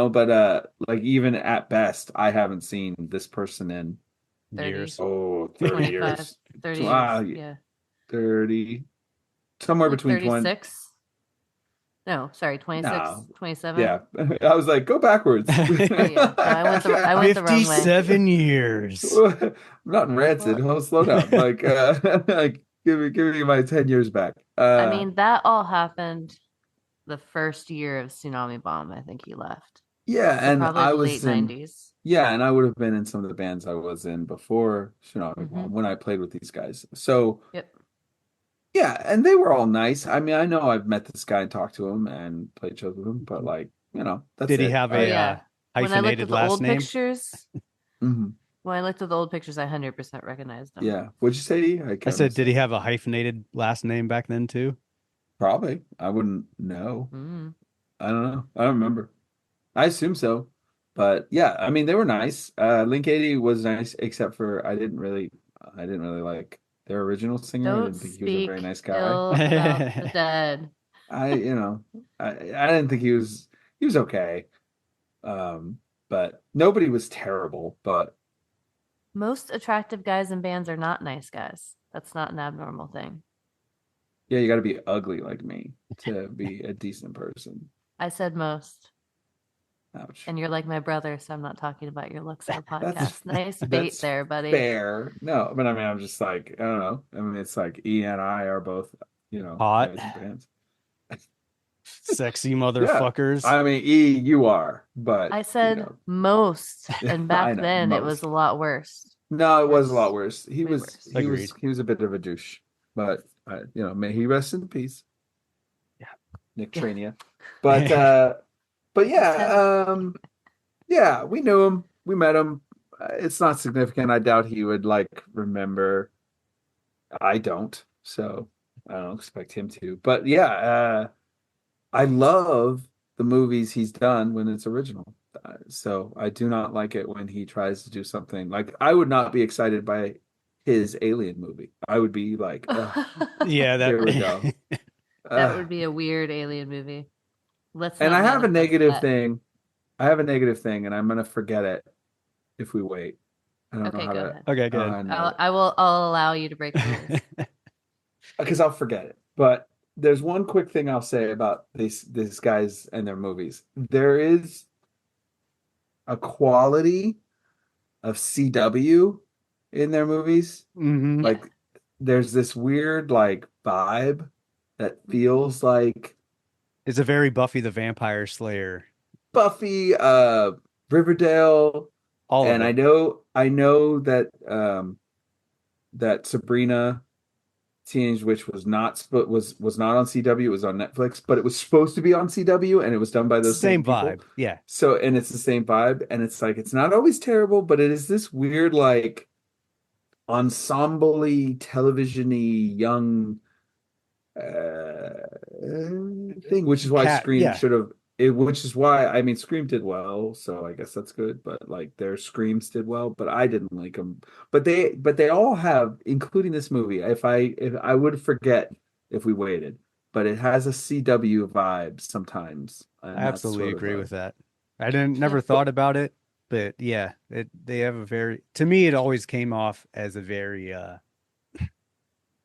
but like even at best, I haven't seen this person in 30, Years. 30 25, years. 30 Wow, years. Yeah. 30, somewhere Like between 20. 36. No, sorry, 26, No. 27. Yeah, I was like, go backwards. Yeah. No, I went the wrong way. 57 years. I'm not rancid. Oh, slow down. Like, like give me my 10 years back. I mean, that all happened the first year of Tsunami Bomb. I think he left. yeah, So and probably I the was late in, 90s. yeah, and I would have been in some of the bands I was in before Tsunami Bomb when I played with these guys. So, Yep. yeah, and they were all nice. I mean, I know I've met this guy and talked to him and played shows with him, but like, that's Did he it. have Oh, a yeah. When I looked at hyphenated the last old name? pictures, Mhm. when I looked at the old pictures, I 100% recognized him. Yeah. What'd you say? I said, did he have a hyphenated last name back then too? Probably. I wouldn't know. Mm. I don't know. I don't remember. I assume so. But yeah, I mean they were nice. Link 80 was nice, except for I didn't really like their original singer. I Don't didn't think he was a very speak nice guy. ill about the dead. I didn't think he was okay. But nobody was terrible, but Most attractive guys in bands are not nice guys. That's not an abnormal thing. yeah, you got to be ugly like me to be a decent person. I said most. Ouch. And you're like my brother, so I'm not talking about your looks on the podcast. That's- Nice bait that's there, buddy. Fair. No, but I mean, I'm just like, I don't know. I mean, it's like E and I are both, Hot. guys in bands. Sexy motherfuckers. I mean, E, you are, but I said most, and I back know, then it most. was a lot worse. no, it was a Worse. lot worse. He Way was, worse. Agreed. he was a bit of a douche, but may he rest in peace. Yeah. Nick Trania. But yeah, yeah, we knew him. We met him. It's not significant. I doubt he would remember. I don't. So I don't expect him to. But yeah, I love the movies he's done when it's original. So I do not like it when he tries to do something I would not be excited by his Alien movie. I would be like, Yeah, here we go. That would be a weird alien movie. Let's. And not I have a manifest negative that. thing. I have a negative thing, and I'm gonna forget it if we wait. I don't Okay, know how go to. ahead. Okay, I don't know good. how to know it. I'll allow you to break the rules. Because I'll forget it. But there's one quick thing I'll say about these guys and their movies. There is a quality of CW in their movies. Mhm. Like there's this weird vibe that feels like It's a very Buffy the Vampire Slayer. Buffy, Riverdale, All and of it. I know that that Sabrina Teenage Witch was not was not on CW. It was on Netflix, but it was supposed to be on CW, and it was done by those Same people. vibe. Yeah. So, and it's the same vibe, and it's it's not always terrible, but it is this weird ensemble-y, television-y, young thing, which is why Scream yeah. should have. Which is why I mean Scream did well, so I guess that's good. But their Screams did well, but I didn't like them. But they all have, including this movie. If I would forget if we waited, but it has a CW vibe sometimes. I And that's absolutely sort of agree with that. I never thought about it, bit. Yeah. They have a very, to me, it always came off as a very,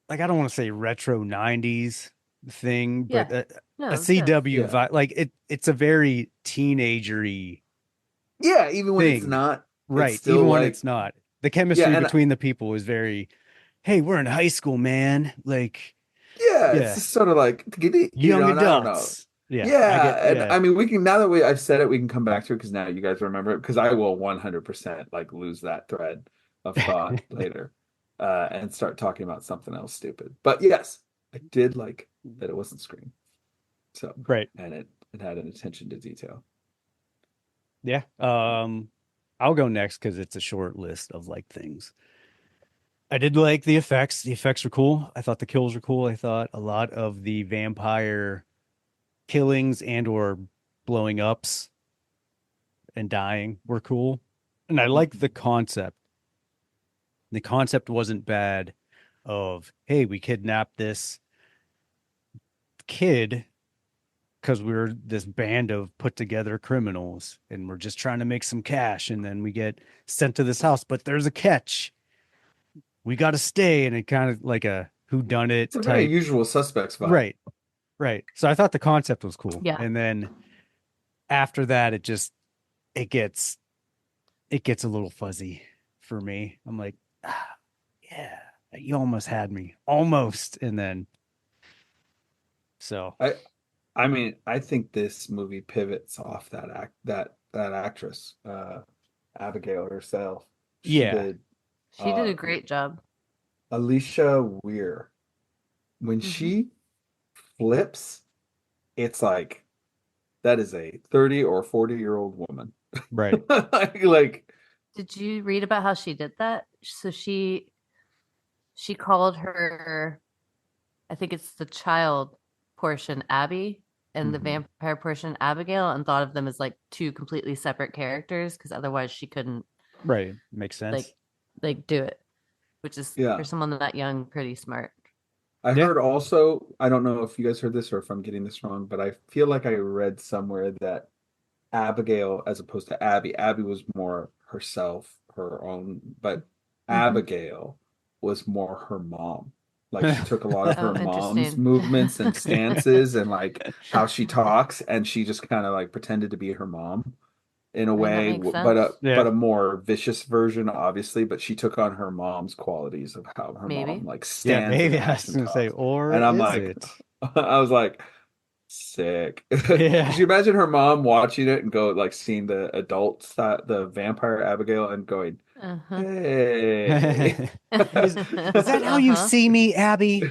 like, I don't want to say retro 90s thing, Yeah. but No, a it was good. CW Yeah. vibe. Like, it's a very teenagery Yeah, even when it's thing. not, it's Right. still Even when like, it's not. The yeah, chemistry and between the people is very, hey, we're in high school, man. Like, yeah, it's yeah, just sort of like, young and I don't know. adults. Yeah, I Yeah, get, and yeah. I mean, we can now that I've said it, we can come back to it because now you guys remember it because I will 100% like lose that thread of thought later, and start talking about something else stupid. But yes, I did like that it wasn't Scream. So, Right. and it had an attention to detail. Yeah. I'll go next because it's a short list of like things. I did like the effects. The effects were cool. I thought the kills were cool. I thought a lot of the vampire killings and or blowing ups and dying were cool. And I like the concept. The concept wasn't bad of, hey, we kidnapped this kid because we're this band of put together criminals and we're just trying to make some cash and then we get sent to this house, but there's a catch. We got to stay, and it kind of like a who done it It's a very type. usual suspects vibe. Right. Right. So I thought the concept was cool. Yeah. And then after that it gets it gets a little fuzzy for me. I'm like, yeah, you almost had me. Almost. And then so I I mean, I think this movie pivots off that actress, Abigail herself. She yeah. did She did uh a great job. Alicia Weir. When Hmm. she flips, it's like that is a 30 or 40-year-old woman. Right. Like, Did you read about how she did that? So she called her, I think it's the child portion Abby and the mhm. vampire portion Abigail, and thought of them as like two completely separate characters because otherwise she couldn't Right. Makes like sense. do it, which is for Yeah. someone that young pretty smart. I Yeah. heard also, I don't know if you guys heard this or if I'm getting this wrong, but I feel like I read somewhere that Abigail, as opposed to Abby was more herself, her own, but Hmm. Abigail was more her mom. Like she took a lot of her Oh, mom's interesting. movements and stances and like how she talks, and she just kind of like pretended to be her mom in a I mean, that way, makes but a sense. Yeah. but a more vicious version, obviously. But she took on her mom's qualities of how her mom Maybe. like Yeah, stands and maybe I acts was and gonna say, talks, or and I'm is like, it? I was like, sick. Could Yeah. you imagine her mom watching it and go like seeing the adults, the vampire Abigail, and going, Uh-huh. "Hey." Is that how you Uh-huh. see me, Abby?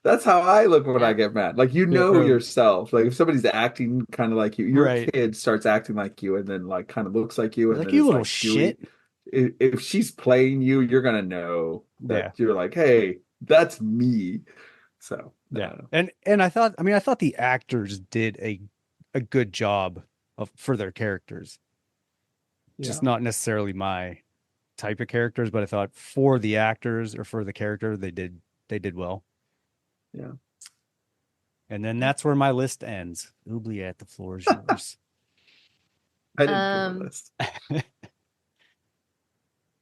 That's how I look when I Yeah. get mad. Like, Yeah. yourself. Like if somebody's acting kind of like you, your Right. kid starts acting like you and then like kind of looks like you and Like then you is little like doing, shit. if she's playing you, you're gonna know that Yeah. you're like, hey, that's me. So I Yeah. don't know. And I thought the actors did a good job of for their characters. Yeah. Just not necessarily my type of characters, but I thought for the actors or for the character, they did well. Yeah. And then that's where my list ends. Oubliette, the floor is yours. I didn't give a Um, list.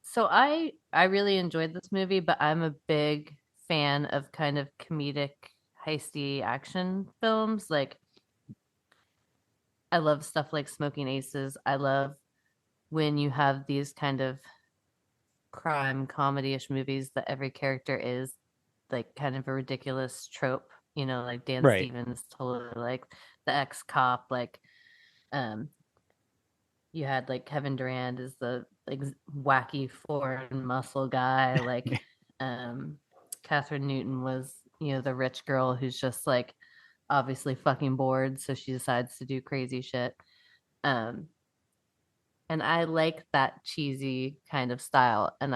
so I really enjoyed this movie, but I'm a big fan of kind of comedic heisty action films. Like I love stuff like Smoking Aces. I love when you have these kind of crime comedy-ish movies that every character is like kind of a ridiculous trope, like Dan Right. Stevens totally like the ex-cop, like um you had like Kevin Durant is the like wacky foreign muscle guy, like Catherine Newton was, the rich girl who's just like obviously fucking bored, so she decides to do crazy shit. Um and I like that cheesy kind of style, and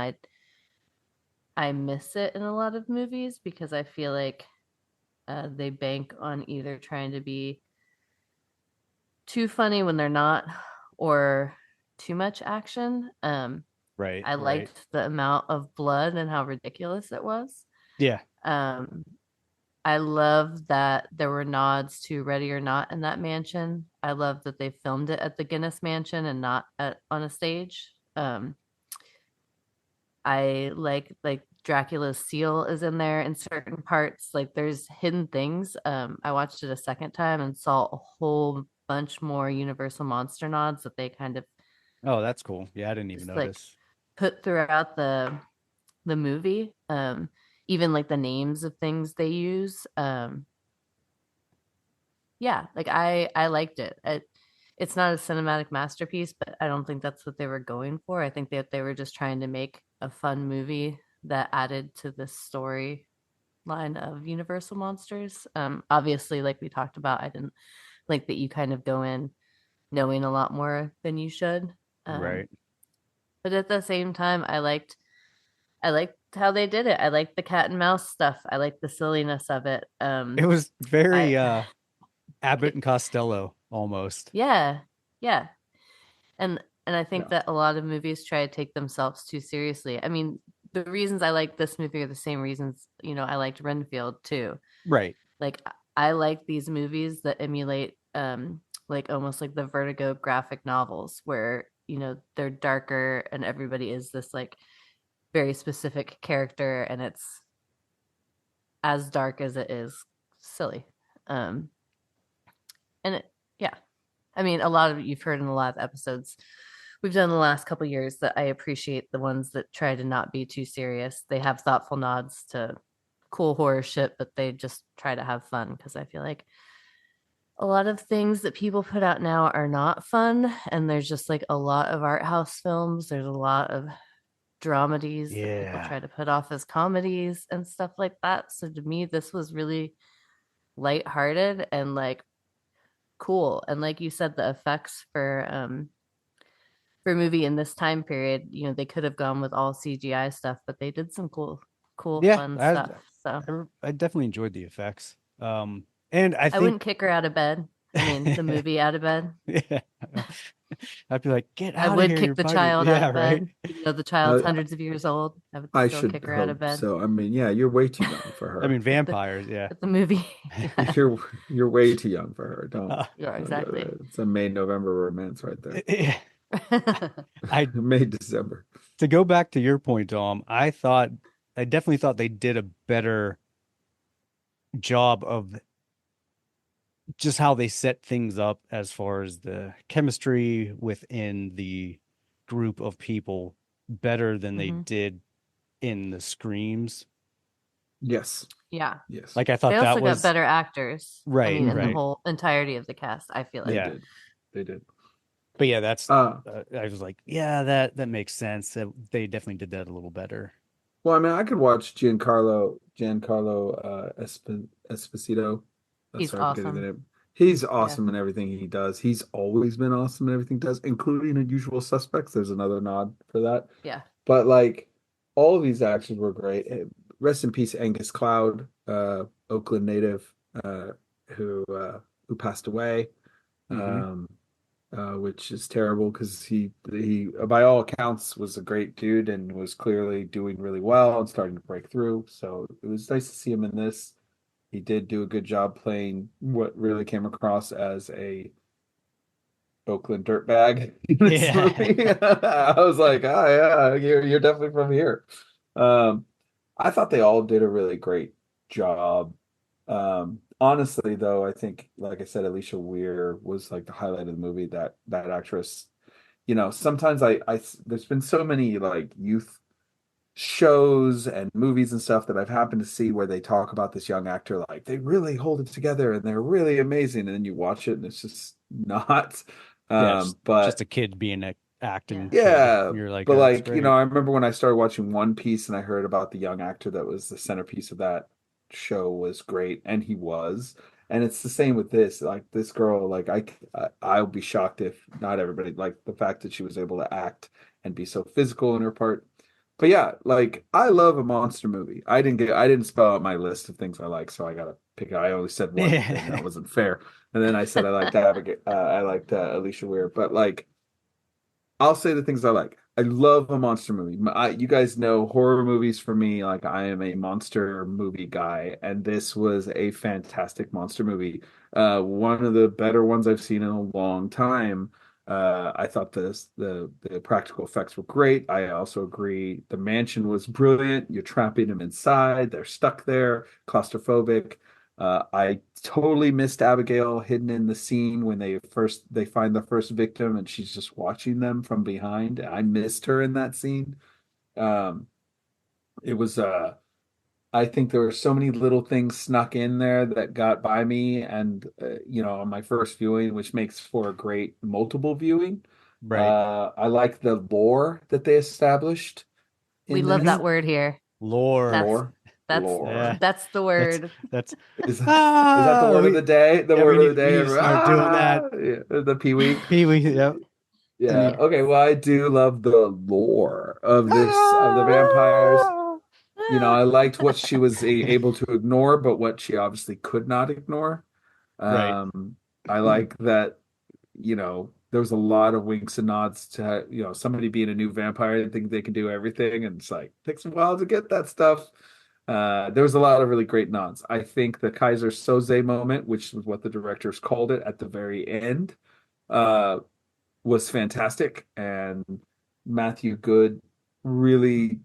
I miss it in a lot of movies because I feel like they bank on either trying to be too funny when they're not, or too much action. Right. I Right. liked the amount of blood and how ridiculous it was. Yeah. Um, I love that there were nods to Ready or Not in that mansion. I love that they filmed it at the Guinness Mansion and not on a stage. I like Dracula's seal is in there in certain parts. Like there's hidden things. I watched it a second time and saw a whole bunch more Universal monster nods that they kind of Oh, that's cool. Yeah, I didn't even just like notice. put throughout the movie. Even like the names of things they use. Yeah, like I liked it. It's not a cinematic masterpiece, but I don't think that's what they were going for. I think that they were just trying to make a fun movie that added to the story line of Universal monsters. Obviously, like we talked about, I didn't like that you kind of go in knowing a lot more than you should. Um, Right. but at the same time, I liked how they did it. I liked the cat and mouse stuff. I liked the silliness of it. It was very I Abbott and Costello almost. yeah, yeah. And I think Yeah. that a lot of movies try to take themselves too seriously. I mean, the reasons I like this movie are the same reasons, I liked Renfield too. Right. Like I like these movies that emulate like almost like the Vertigo graphic novels where, they're darker and everybody is this like very specific character and it's as dark as it is silly. Um and yeah, I mean, a lot of you've heard in a lot of episodes we've done the last couple years that I appreciate the ones that try to not be too serious. They have thoughtful nods to cool horror shit, but they just try to have fun because I feel like a lot of things that people put out now are not fun. And there's just like a lot of art house films. There's a lot of dramedies that people Yeah. try to put off as comedies and stuff like that. So to me, this was really lighthearted and like cool. And like you said, the effects for a movie in this time period, they could have gone with all CGI stuff, but they did some cool, Yeah, fun stuff. So I definitely enjoyed the effects. And I I wouldn't think kick her out of bed. I mean, the movie out of bed. yeah, I'd be like, get I out of would here, you're kick the bugging. child out Yeah, of right. bed. The child's I, hundreds of years old. I would I still should kick her out of hope bed. so. I mean, yeah, you're way too young for I her. mean, vampires. Yeah. At the movie. Yeah. You're way too young for her. Uh, Yeah, Don't go exactly. there. It's a May November romance right there. I May December. to go back to your point, Dom. I definitely thought they did a better job of just how they set things up as far as the chemistry within the group of people better than they Hmm. did in the screams. Yes. Yeah. Yes. Like I They thought that also got was better actors. I right, mean, in the Mhm. right. whole entirety of the cast, I feel They like. Yeah. did. They did. But yeah, that's Uh, I was like, yeah, that makes sense. They definitely did that a little better. well, I mean, I could watch Giancarlo Esposito. He's Sorry, I'm getting the awesome. name. He's Yeah. awesome in everything he does. He's always been awesome in everything he does, including Unusual Suspects. There's another nod for that. Yeah. But like all of these actors were great. Rest in peace, Angus Cloud, Oakland native, who passed away. Hmm. Um, which is terrible because he by all accounts was a great dude and was clearly doing really well and starting to break through. So it was nice to see him in this. He did do a good job playing what really came across as a Oakland dirtbag in this Yeah. movie. I was like, oh yeah, you're definitely from here. Um, I thought they all did a really great job. Honestly, though, I think, like I said, Alicia Weir was like the highlight of the movie. That actress, sometimes I there's been so many like youth shows and movies and stuff that I've happened to see where they talk about this young actor like they really hold it together and they're really amazing, and then you watch it and it's just not. Yeah, just But a kid being an acting Yeah. kid. yeah, You're like, but oh, that's like, great. I remember when I started watching One Piece and I heard about the young actor that was the centerpiece of that show was great, and he was. And it's the same with this. Like this girl, like I'll be shocked if not everybody like the fact that she was able to act and be so physical in her part. But yeah, like I love a monster movie. I didn't spell out my list of things I like, so I gotta pick. I only said one thing that Yeah. wasn't fair, and then I liked Abigail, I liked Alicia Weir, but like I'll say the things I like. I love a monster movie. You guys know horror movies for me. Like I am a monster movie guy, and this was a fantastic monster movie. One of the better ones I've seen in a long time. I thought the practical effects were great. I also agree the mansion was brilliant. You're trapping them inside. They're stuck there, claustrophobic. I totally missed Abigail hidden in the scene when they find the first victim and she's just watching them from behind. I missed her in that scene. Um, it was I think there were so many little things snuck in there that got by me, and on my first viewing, which makes for a great multiple viewing. Right. I like the lore that they established We in love this. that word here. Lore. That's Lore. that's Lore. that's the word. That's Is that the word of the day? The word of the we day. need to start doing that. Yeah, the Pee-wee. Pee-wee, yep. Yeah. Okay. Well, I do love the lore of of the vampires. I liked what she was able to ignore, but what she obviously could not ignore. Right. I like that, there was a lot of winks and nods to, somebody being a new vampire and think they can do everything. And it's like, takes a while to get that stuff. There was a lot of really great nods. I think the Kaiser Soze moment, which was what the directors called it at the very end, uh, was fantastic. And Matthew Good really,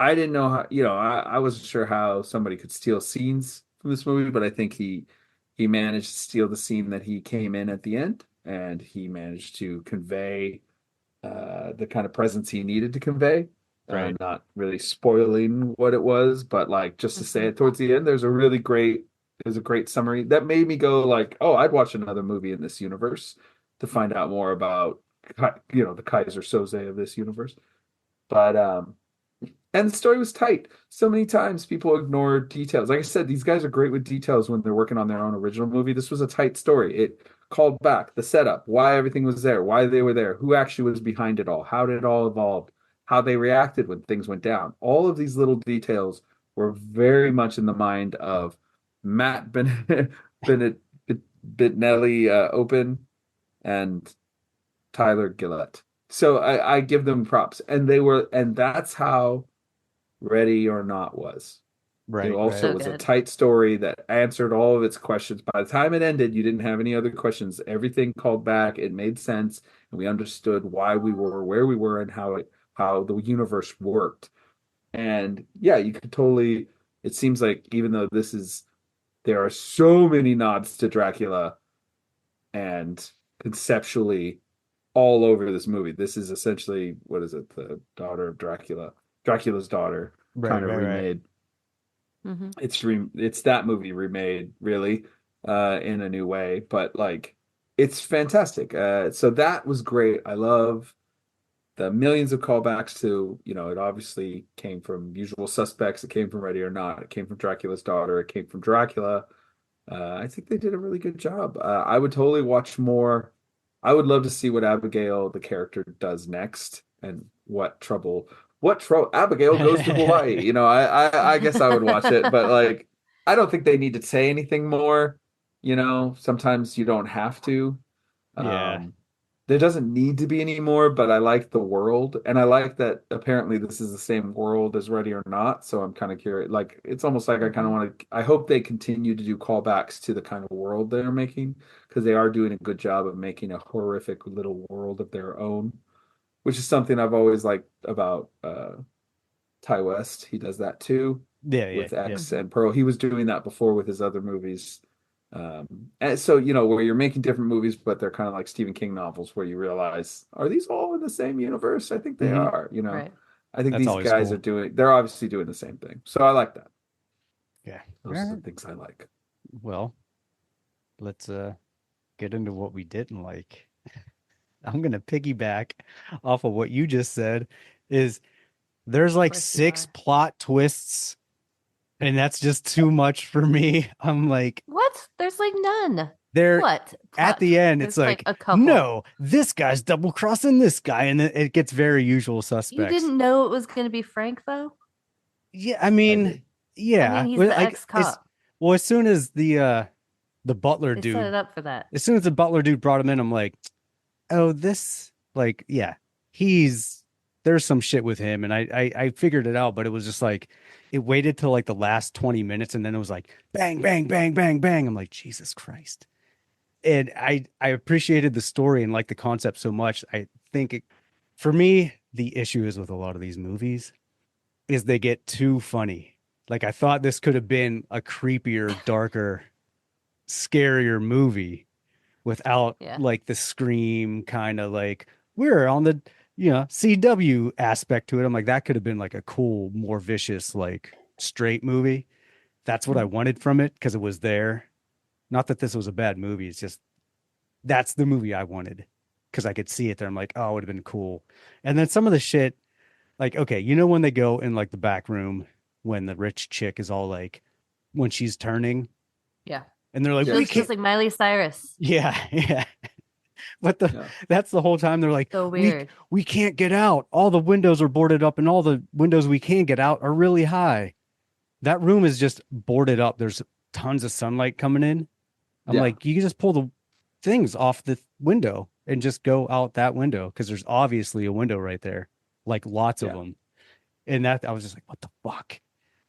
I didn't know how, I wasn't sure how somebody could steal scenes from this movie, but I think he managed to steal the scene that he came in at the end, and he managed to convey the kind of presence he needed to convey. Right. Not really spoiling what it was, but like just to say it towards the end, there's a great summary that made me go like, oh, I'd watch another movie in this universe to find out more about the Kaiser Soze of this universe. But and the story was tight. So many times people ignore details. Like I said, these guys are great with details when they're working on their own original movie. This was a tight story. It called back the setup, why everything was there, why they were there, who actually was behind it all, how did it all evolve, how they reacted when things went down. All of these little details were very much in the mind of Matt Bennett Bettinelli Open and Tyler Gillette. So I give them props. And that's how Ready or Not was. Right. It also So was a good. tight story that answered all of its questions. By the time it ended, you didn't have any other questions. Everything called back. It made sense, and we understood why we were where we were and how the universe worked. And yeah, you could totally. It seems like even though there are so many nods to Dracula, and conceptually all over this movie. This is essentially, what is it? The daughter of Dracula's daughter, Right, kind of right, right. remade. Mm-hmm. It's that movie remade, really, in a new way. But like, it's fantastic. So that was great. I love the millions of callbacks to, it obviously came from Usual Suspects. It came from Ready or Not. It came from Dracula's daughter. It came from Dracula. I think they did a really good job. I would totally watch more. I would love to see what Abigail, the character, does next, and what trouble Abigail goes to Hawaii. I guess I would watch it, but like, I don't think they need to say anything more. Sometimes you don't have to. Yeah. There doesn't need to be any more, but I like the world, and I like that apparently this is the same world as Ready or Not, so I'm kind of curious. Like, it's almost like I kind of want to, I hope they continue to do callbacks to the kind of world they're making, because they are doing a good job of making a horrific little world of their own, which is something I've always liked about Ty West. He does that too Yeah. with Yeah. X and Pearl. He was doing that before with his other movies. And so, where you're making different movies, but they're kind of like Stephen King novels where you realize, are these all in the same universe? I think they Mhm. are, Right. I think That's these always guys cool. they're obviously doing the same thing. So I like that. Yeah. Those All are the right. things I like. Well, let's get into what we didn't like. I'm gonna piggyback off of what you just said. Is there's like course you 6 are. plot twists, and that's just too much for me. I'm like, What? There's like none. they're What? at Plot the end, There's it's like like, a couple. no, this guy's double crossing this guy, and then it gets very Usual You Suspects. didn't know it was going to be Frank, though? Yeah, I I mean, did. yeah. He's Well, the like, ex-cop. as soon as the butler They set it dude, up for that. as soon as the butler dude brought him in, I'm like, oh, this, like, yeah, he's there's some shit with him, and I figured it out, but it was just like it waited till like the last 20 minutes, and then it was like bang, bang, bang, bang, bang. I'm like, Jesus Christ. And I appreciated the story and like the concept so much. I think for me, the issue is with a lot of these movies is they get too funny. Like I thought this could have been a creepier, darker, scarier movie without Yeah. like the scream kind of like we're on the CW aspect to it. I'm like that could have been like a cool, more vicious, like straight movie. That's what I wanted from it because it was there. Not that this was a bad movie. It's just that's the movie I wanted because I could see it there. I'm like, oh, it would have been cool. And then some of the shit, like, okay, when they go in like the back room when the rich chick is all like, when she's turning, Yeah. and they're like, She we looks can't. just like Miley Cyrus. Yeah, yeah. But that's the whole time they're like, So weird. we can't get out. All the windows are boarded up, and all the windows we can get out are really high. That room is just boarded up. There's tons of sunlight coming in. I'm like, you can just pull the things off the window and just go out that window because there's obviously a window right there, like lots of them. And that I was just like, what the fuck?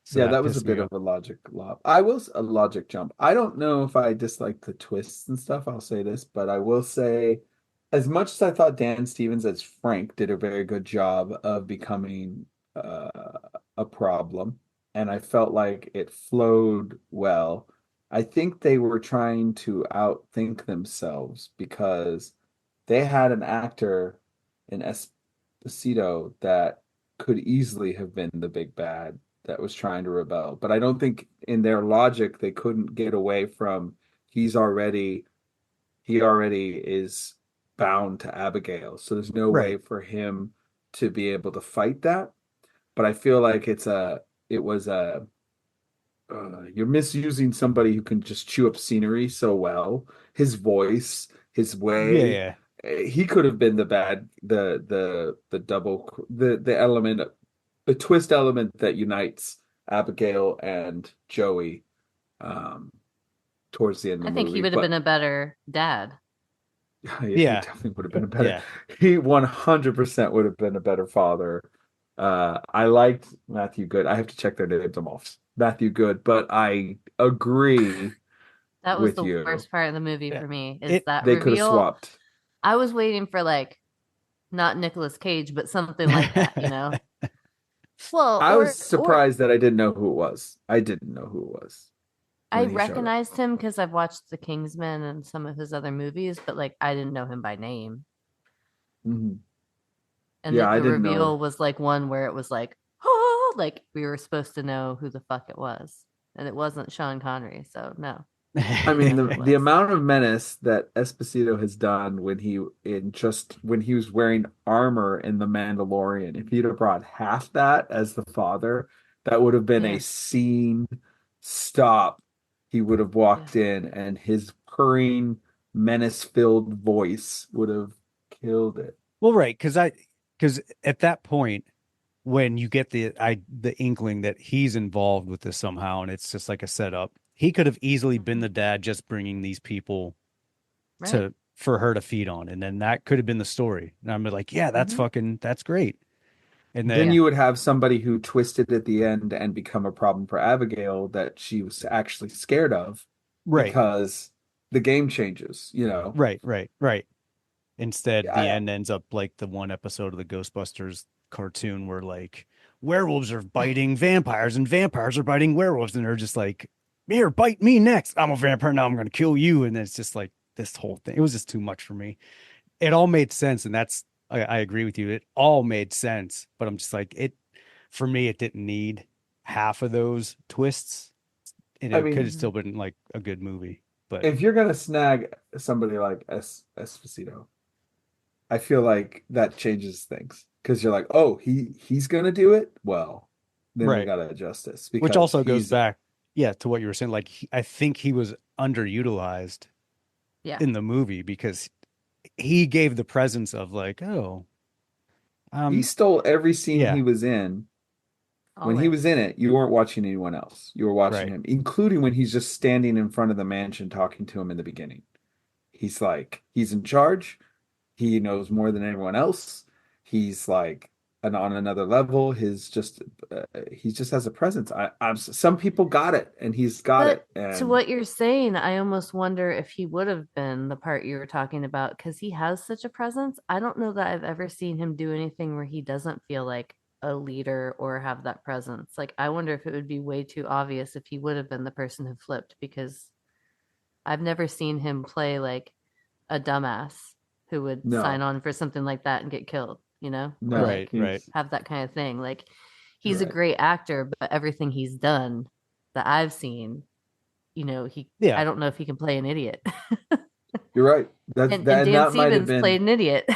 So Yeah, that was a pissed me bit off. of a logic lop. I will a logic jump. I don't know if I dislike the twists and stuff. I'll say this, but I will say, as much as I thought Dan Stevens as Frank did a very good job of becoming a problem, and I felt like it flowed well. I think they were trying to outthink themselves because they had an actor in Esposito that could easily have been the big bad that was trying to rebel. But I don't think in their logic they couldn't get away from he already is bound to Abigail. So there's no way Right. for him to be able to fight that. But I feel like you're misusing somebody who can just chew up scenery so well. His voice, his way, Yeah. he could have been the double the element, the twist element that unites Abigail and Joey towards the end of I the think movie. he would have But been a better dad. he Yeah. definitely would have been a better. Yeah. He 100% would have been a better father. I liked Matthew Good. I have to check their names. I'm off Matthew Good, but I agree That was with the you. worst part of the movie Yeah. for me is that They could have reveal. swapped. I was waiting for like not Nicolas Cage, but something like that, you know? Well, I was or surprised that I didn't know who it was. I didn't know who it was I when he showed up. recognized him because I've watched The Kingsman and some of his other movies, but like I didn't know him by name. Mhm. And Yeah, I the didn't know. reveal was like one where it was like, oh, like we were supposed to know who the fuck it was. And it wasn't Sean Connery, so no. I mean, It the was. amount of menace that Esposito has done when he was wearing armor in The Mandalorian, if he'd have brought half that as the father, that would have been a Yeah. scene stop. He would have walked in and his purring, menace-filled voice would have killed it. Well, right, because at that point, when you get the inkling that he's involved with this somehow, and it's just like a setup, he could have easily been the dad, just bringing these people Right. for her to feed on, and then that could have been the story. And I'm like, yeah, that's great. And Then then you would have somebody who twisted at the end and become a problem for Abigail that she was actually scared of right, because the game changes, you know. right. Instead, the I, end ends up like the one episode of the Ghostbusters cartoon where like werewolves are biting vampires and vampires are biting werewolves, and they're just like, here, bite me next. I'm a vampire now. I'm going to kill you. And it's just like this whole thing. It was just too much for me. It all made sense. And I agree with you. It all made sense. But I'm just like, for me, it didn't need half of those twists. And I it could have mean, still been like a good movie. But if you're gonna snag somebody like Esposito, I feel like that changes things because you're like, oh, he's gonna do it. Well, then we right. gotta adjust this Which because also goes back, yeah, to what you were saying. Like, I think he was underutilized Yeah. in the movie because he gave the presence of like, oh, he stole every scene yeah, he was in. When he Always. was in it, you weren't watching anyone else. You were watching right, him, including when he's just standing in front of the mansion talking to him in the beginning. He's like, he's in charge. He knows more than everyone else. He's like and on another level. His just he just has a presence. Some people got it, and he's got But it. to And what you're saying, I almost wonder if he would have been the part you were talking about because he has such a presence. I don't know that I've ever seen him do anything where he doesn't feel like a leader or have that presence. Like, I wonder if it would be way too obvious if he would have been the person who flipped because I've never seen him play like a dumbass who would sign no, on for something like that and get killed, or no, Right, like right. have that kind of thing. Like, he's a right. great actor, but everything he's done that I've seen, I Yeah. don't know if he can play an idiot. You're right. That's and that, and and Dan that might have Stevens been, played an idiot.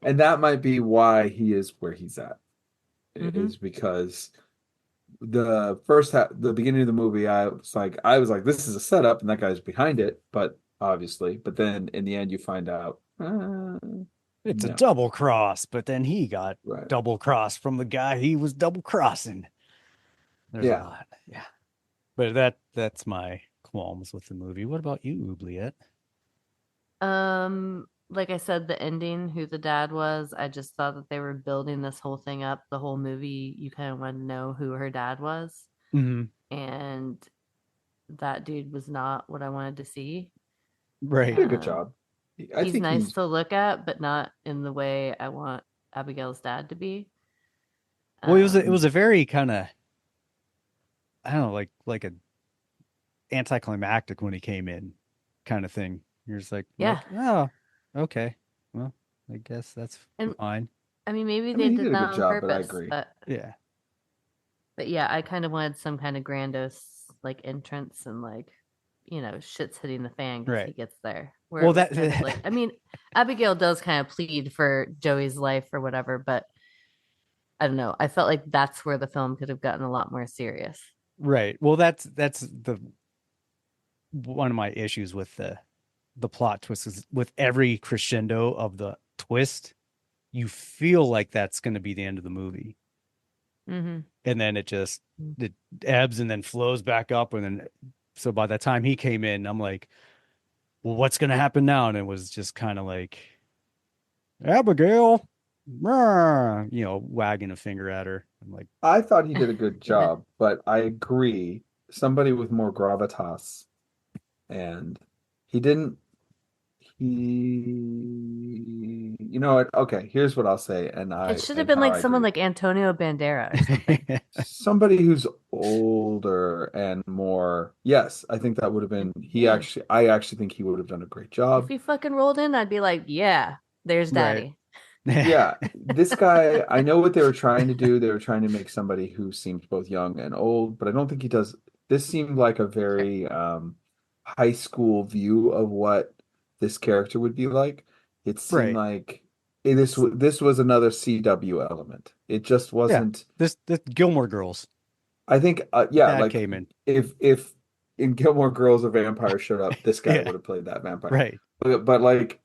and that might be why he is where he's at. Hmm. Is because the first half, the beginning of the movie, I was like, this is a setup, and that guy's behind it. But obviously, but then in the end, you find out, It's a no, double cross, but then he got right? double crossed from the guy he was double crossing. There's a Yeah. lot. Yeah. But that's my qualms with the movie. What about you, Oubliette? Like I said, the ending, who the dad was, I just thought that they were building this whole thing up. The whole movie, you kind of want to know who her dad was. Mm-hmm. And that dude was not what I wanted to see. He Right. did a good Um, job. I he's think nice he's to look at, but not in the way I want Abigail's dad to be. Well, it Um, was a very kind of, I don't know, like a anticlimactic when he came in kind of thing. You're just yeah. like, oh, okay. Well, I guess that's And fine. I mean, maybe I they mean, he did did a that good on job, but I purpose, agree. Yeah. but yeah, I kind of wanted some kind of grandiose like entrance and like, shit's hitting the fan because he Right. gets there. Where Well, it was that kind of like, I mean, Abigail does kind of plead for Joey's life or whatever, but I don't know. I felt like that's where the film could have gotten a lot more serious. right. Well, that's the one of my issues with the plot twist is with every crescendo of the twist, you feel like that's going to be the end of the movie, Mm-hmm. and then it ebbs and then flows back up, and then so by the time he came in, I'm like, well, what's going to happen now? And it was just kind of like Abigail, wagging a finger at her. I'm like, I thought he did a good Yeah. job, but I agree. Somebody with more gravitas, and he didn't. You know what? Okay, here's what I'll say, It should have and been how like I someone agree. like Antonio Bandera or something. Somebody who's older and more. Yes, I think that would have been. Hey, I actually think he would have done a great if job. he fucking rolled in, I'd be like, yeah, there's right. daddy. Yeah, this guy, I know what they were trying to do. They were trying to make somebody who seemed both young and old, but I don't think he does. This seemed like a Sure. very high school view of what this character would be like. It seemed Right. like this was another CW element. It just Yeah. wasn't. This Gilmore Girls. I think, yeah, Dad like came in. if in Gilmore Girls a vampire showed up, this guy Yeah. would have played that vampire. Right. But like,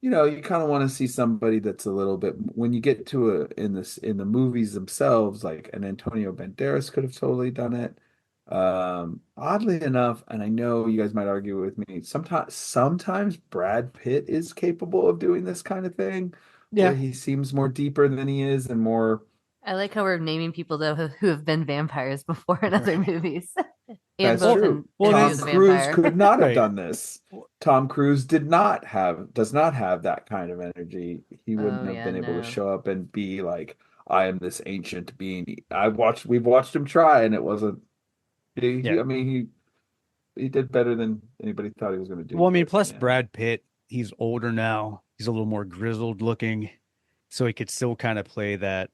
you kind of want to see somebody that's a little bit when you get to in the movies themselves, like an Antonio Banderas could have totally done it. Oddly enough, and I know you guys might argue with me, sometimes Brad Pitt is capable of doing this kind of thing where Yeah. he seems more deeper than he is and more. I like how we're naming people though who have been vampires before in other Right. movies. And That's both true. in Well, Interview Tom with a Cruise Vampire. could not have Right. done this. Tom Cruise does not have that kind of energy. He wouldn't Oh have yeah, been able to no. show up and be like, I am this ancient being. We've watched him try, and it wasn't. Yeah. I mean, he did better than anybody thought he was going to do. Well, I mean, But plus yeah, Brad Pitt, he's older now. He's a little more grizzled looking, so he could still kind of play that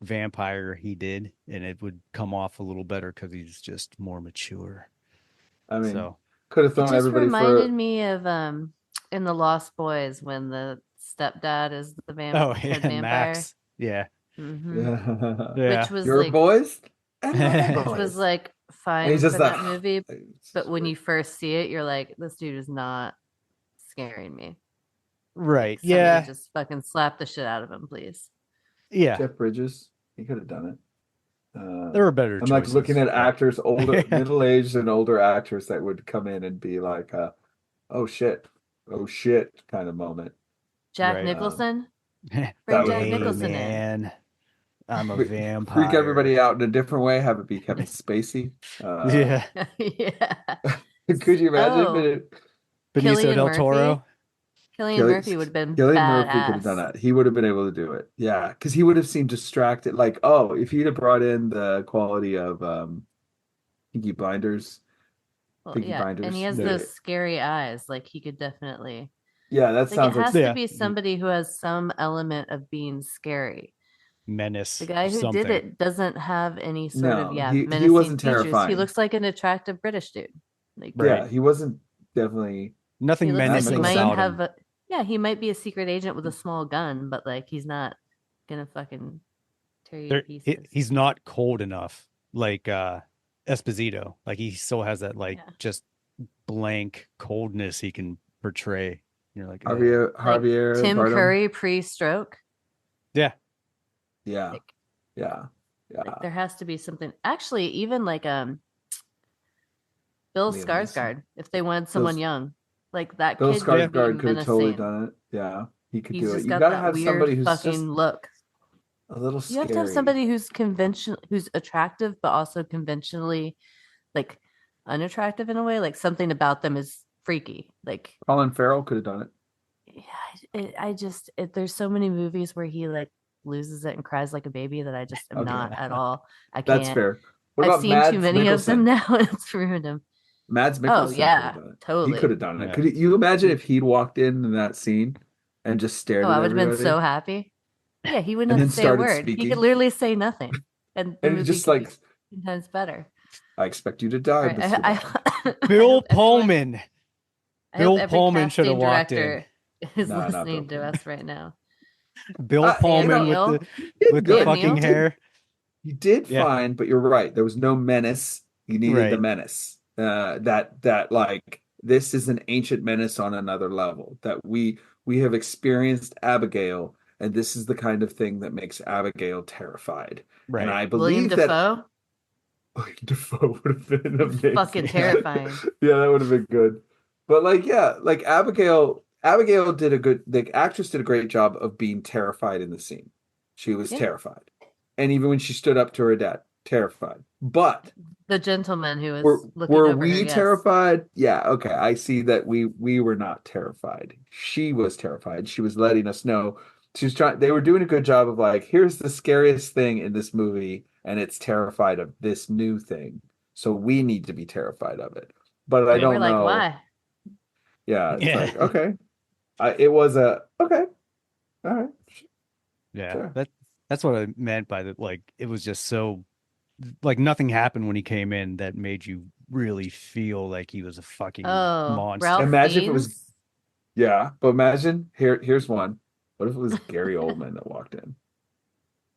vampire he did, and it would come off a little better because he's just more mature. I mean, So, could have It thrown just everybody reminded for. me of in The Lost Boys when the stepdad is the oh head yeah, vampire. Max. Yeah. Hmm. Yeah, Which Yeah. was your like boys and my which was boys, like and he's fine just for like. that movie, but when you first see it, you're like, this dude is not scaring me. Right. Like somebody Yeah. just fucking slap the shit out of him, please. Yeah. Jeff Bridges, he could have done it. There were better I'm like looking choices, at but actors, older, middle-aged and older actors that would come in and be like, "Oh shit, oh shit," kind of moment. Jack right. Um, Nicholson? Bring that would Jack have been Hey amazing. Nicholson in. man. I'm a Freak vampire. everybody out in a different way. Have it be Kevin Spacey. Yeah. Yeah. Could you imagine? Oh, Benicio Killian del Murphy. Toro. Killian Murphy would have been Killian Murphy could have done badass. that. He would have been able to do it. Yeah, because he would have seemed distracted. Like, oh, if he'd have brought in the quality of Peaky Blinders, Well, Peaky yeah, and he Blinders. has Yeah. those scary eyes. Like he could definitely Yeah, that like it sounds like has to Yeah. be somebody who has some element of being scary. The Menace. guy who did Something. it doesn't have any sort of no. He menacing wasn't features. He terrifying. looks like an attractive British dude. Like Right. Yeah, he wasn't definitely. he Nothing looks like he menacing might about have him. a yeah, he might be a secret agent with a small gun, but like he's not gonna fucking tear you to pieces. He's not cold enough like Esposito. Like he still has that like Yeah. just blank coldness he can portray. You're like, Javier Tim Bardem. Curry pre-stroke. yeah. Yeah, Like, yeah. like there has to be something. Actually, even like Bill Liam Neeson. Skarsgård, if they wanted someone Bill's- young, like that Bill kid could be Skarsgård could have totally menacing. done it. Yeah, he could He's do it. just You got gotta that have weird somebody who's fucking just look. a little You scary. have to have somebody who's who's attractive, but also conventionally like unattractive in a way. Like something about them is freaky. Like Colin Farrell could have done it. there's so many movies where he like loses it and cries like a baby that I just am Okay. not at all. I can't. That's fair. What I've about seen Mads too many of them Mikkelsen? now. It's ruined him. Mads Mikkelsen Oh could yeah, have done it. totally. He could have done it. Yeah. Could you imagine if he'd walked in that scene and just stared Oh, at I would have been everybody? so happy. Yeah, he wouldn't And have then to say a started word. He speaking? could literally say nothing, and the And he movie just could like, be 10 times better. I expect you to die, Right, Mr. Bond. I Bill hope everyone- Pullman. I Bill hope every Pullman should have casting walked in. director is No, not Bill listening to Pullman. us right now. Bill Pullman Neil. with He the did fucking Neil. hair. You did Yeah. fine, but you're right. There was no menace. You needed the Right. menace. That like this is an ancient menace on another level. That we have experienced Abigail, and this is the kind of thing that makes Abigail terrified. Right. And I William believe that Dafoe. Defoe would have been amazing. Fucking terrifying. Yeah, that would have been good. But like, yeah, like Abigail did the actress did a great job of being terrified in the scene. She was Yeah. terrified. And even when she stood up to her dad, terrified. But The gentleman who was looking were over we her, yes. terrified? Yeah, okay. I see that we were not terrified. She was terrified. She was letting us know. They were doing a good job of like, here's the scariest thing in this movie, and it's terrified of this new thing. So we need to be terrified of it. But I They don't were like, know. why? Yeah, it's Yeah. like, okay. It was a okay. All right. Yeah. Sure. That's what I meant by the like it was just so like nothing happened when he came in that made you really feel like he was a fucking Oh, monster. Ralph Imagine if it was- Fiennes? Yeah, but imagine here's one. What if it was Gary Oldman that walked in?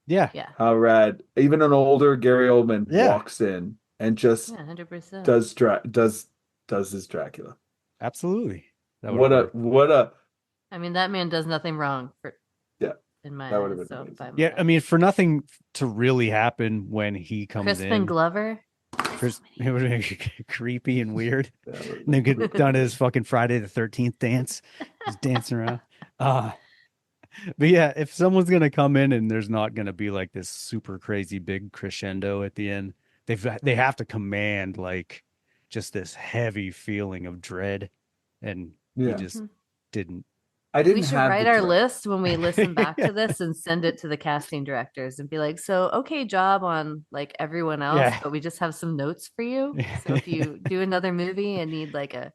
Yeah. Yeah, How rad! Even an older Gary Oldman Yeah. walks in and just yeah, 100%. does his Dracula. Absolutely. That would What a work. what a I mean, that man does nothing wrong. Yeah, In my that would've eyes, been so amazing. fine with Yeah, that. I mean, for nothing to really happen when he comes Crispin in, Glover. it would be creepy and weird. that would've And then been get done his fucking Friday the 13th dance, just dancing around. But yeah, if someone's gonna come in and there's not gonna be like this super crazy big crescendo at the end, they have to command like just this heavy feeling of dread, and Yeah. he just didn't. I didn't We should have write the our dread. list when we listen back to this and send it to the casting directors and be like, so okay job on like everyone else, Yeah. but we just have some notes for you. So if you do another movie and need like a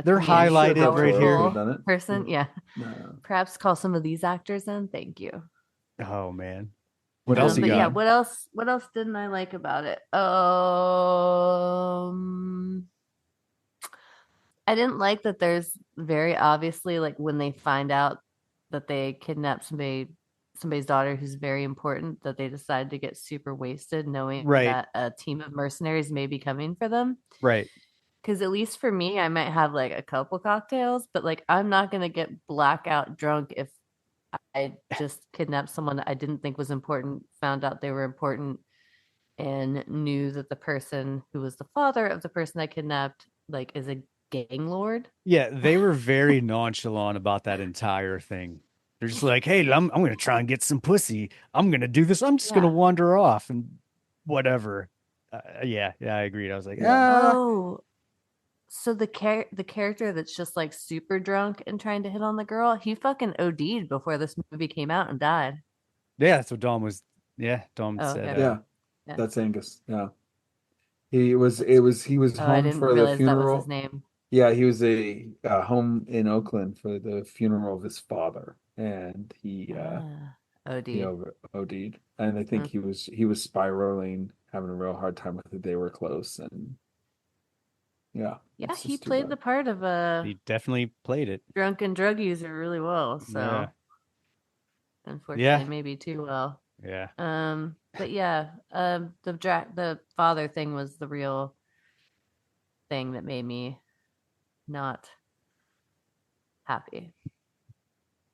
They're command highlighted Del right Toro here. could've done it. person, yeah, No. perhaps call some of these actors in. Thank you. Oh man, what else you But got? yeah, what else didn't I like about it? I didn't like that there's very obviously like when they find out that they kidnapped somebody's daughter who's very important, that they decide to get super wasted knowing Right. that a team of mercenaries may be coming for them. Right. Because at least for me, I might have like a couple cocktails, but like I'm not gonna get blackout drunk if I just kidnapped someone that I didn't think was important, found out they were important, and knew that the person who was the father of the person I kidnapped like is a gang lord. Yeah, they were very nonchalant about that entire thing They're just like, hey, I'm gonna try and get some pussy. I'm gonna do this. I'm just gonna Yeah. wander off and whatever. Yeah, I agreed. I was like, Yeah. Oh, so the character that's just like super drunk and trying to hit on the girl, he fucking OD'd before this movie came out and died. yeah. That's what Dom was. Yeah, Dom Oh, said. okay. Yeah, Yeah. that's Angus. Yeah. He was Oh, I home didn't for the realize that was his funeral. name. Yeah, he was a home in Oakland for the funeral of his father, and he OD'd. OD'd, and I think Hmm. he was spiraling, having a real hard time with it. They were close, and yeah, Yeah, it's he just too played bad. the part of a He definitely played it. drunken drug user really well. Yeah, So unfortunately, yeah, maybe too well. yeah. But yeah, the father thing was the real thing that made me not happy.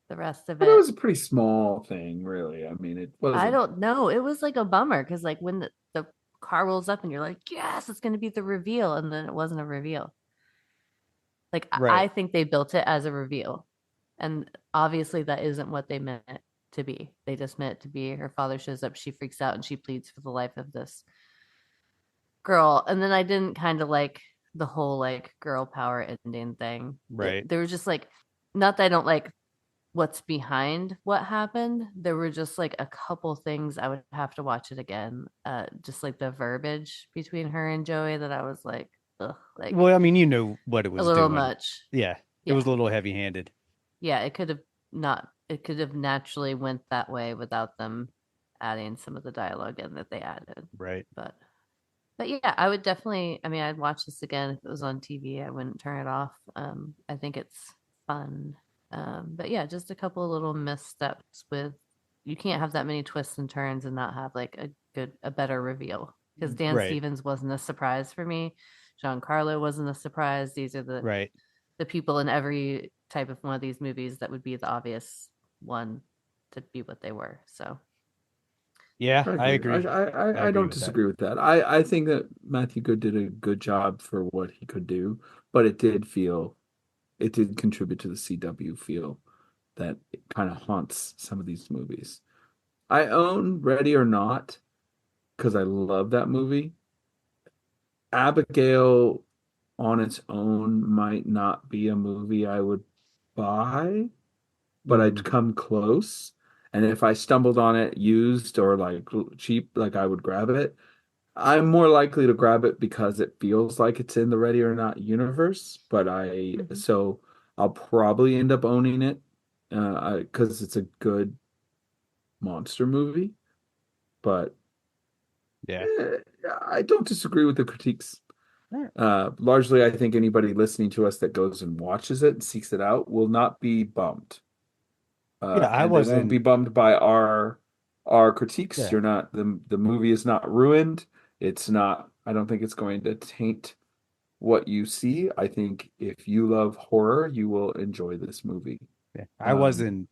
The rest of But it it, was a pretty small thing, really. I mean, it I wasn't. don't know. It was like a bummer because like when the car rolls up and you're like, yes, it's gonna be the reveal, and then it wasn't a reveal. Like I Right, think they built it as a reveal. And obviously that isn't what they meant it to be. They just meant it to be her father shows up, she freaks out and she pleads for the life of this girl. And then I didn't kind of like the whole like girl power ending thing. right. There was just like not that I don't like what's behind what happened. There were just like a couple things I would have to watch it again. Just like the verbiage between her and Joey that I was like, ugh, like Well, I mean, you knew what it a was little doing. much. Yeah, it was Yeah. a little heavy-handed. Yeah, it could have naturally went that way without them adding some of the dialogue in that they added. Right. But yeah, I would definitely, I mean, I'd watch this again if it was on TV. I wouldn't turn it off. I think it's fun. But yeah, just a couple of little missteps with you can't have that many twists and turns and not have like a better reveal. Because Dan Right. Stevens wasn't a surprise for me. Giancarlo wasn't a surprise. These are Right. the people in every type of one of these movies that would be the obvious one to be what they were. So Yeah, I I agree. I, agree. I, I I I agree don't with that. disagree with that. I think that Matthew Good did a good job for what he could do, but it did contribute to the CW feel that it kind of haunts some of these movies. I own Ready or Not because I love that movie. Abigail on its own might not be a movie I would buy, but I'd Mm, come close. And if I stumbled on it used or like cheap, like I would grab it. I'm more likely to grab it because it feels like it's in the Ready or Not universe, but mhm. I'll probably end up owning it because it's a good monster movie. But yeah. eh, I don't disagree with the critiques. All right. Largely, I think anybody listening to us that goes and watches it and seeks it out will not be bummed. Yeah, I And they won't be wasn't. bummed by our critiques. Yeah. The movie is not ruined. It's not, I don't think it's going to taint what you see. I think if you love horror, you will enjoy this movie. Yeah. I Um, wasn't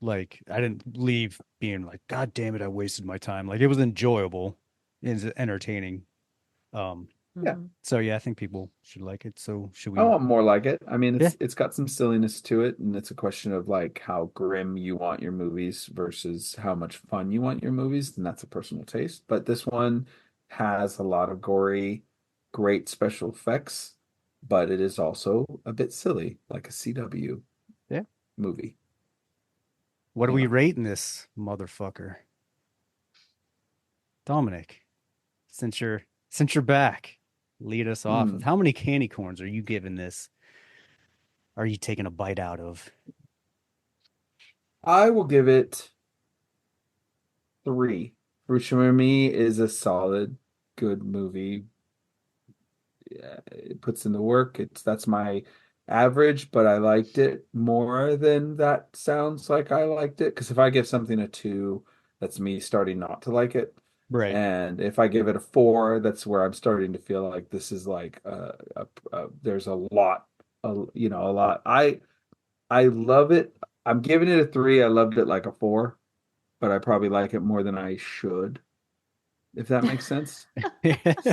like I didn't leave being like, God damn it, I wasted my time. Like it was enjoyable, it's entertaining. Um, yeah, Mhm. so yeah, I think people should like it. So should I we? want more like it. I mean, Yeah. it's got some silliness to it, and it's a question of like how grim you want your movies versus how much fun you want your movies, and that's a personal taste. But this one has a lot of gory, great special effects, but it is also a bit silly, like a CW Yeah. movie. What are we Yeah. rating this motherfucker? Dominic, since you're back, lead us off with Hmm. how many candy corns are you giving this? Are you taking a bite out of? I will give it 3. Fushimi is a solid, good movie. Yeah, it puts in the work. That's my average, but I liked it more than that sounds like I liked it. Because if I give something a 2, that's me starting not to like it. Right. And if I give it a 4, that's where I'm starting to feel like this is like there's a lot, a lot. I love it. I'm giving it a 3. I loved it like a 4, but I probably like it more than I should, if that makes sense.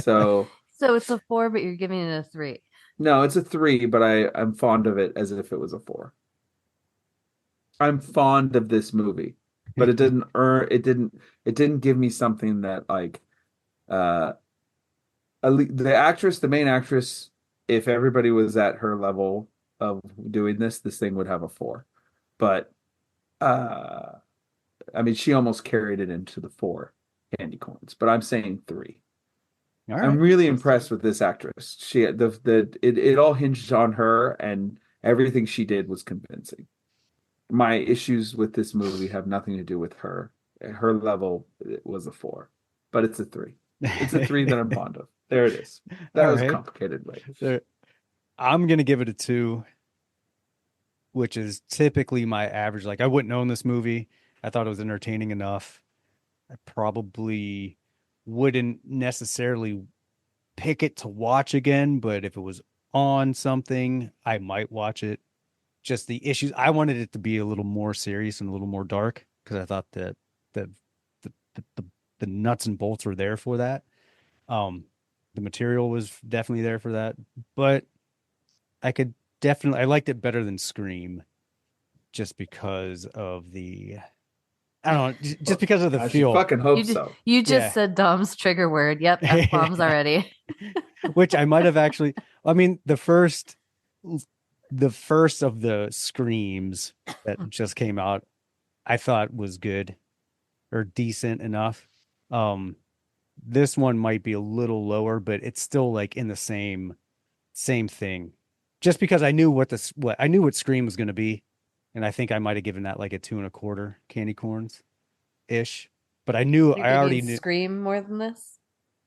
So. So it's a 4, but you're giving it a 3. No, it's a 3, but I'm fond of it as if it was a 4. I'm fond of this movie, but it didn't earn. It didn't give me something that like uh the main actress. If everybody was at her level of doing this thing would have a 4. But uh I mean, she almost carried it into the 4 candy corns. But I'm saying 3. All I'm right. really impressed with this actress. It all hinged on her, and everything she did was convincing. My issues with this movie have nothing to do with her. Her level was a 4, but it's a 3. It's a 3 that I'm fond of. There it is. That All was right. complicated, right? I'm gonna give it a 2, which is typically my average. Like I wouldn't own this movie. I thought it was entertaining enough. I probably wouldn't necessarily pick it to watch again, but if it was on something, I might watch it. Just the issues, I wanted it to be a little more serious and a little more dark because I thought that the, the the nuts and bolts were there for that. The material was definitely there for that, but I liked it better than Scream just because of I don't know, just because of the I should feel. fucking hope so. You just Yeah. said Dom's trigger word. Yep, F-bombs already. Which I might have actually. I mean, the first of the Screams that just came out, I thought was good or decent enough. This one might be a little lower, but it's still like in the same thing. Just because I knew what I knew what Scream was going to be, and I think I might have given that like a 2.25 candy corns ish. But I already knew. Scream more than this.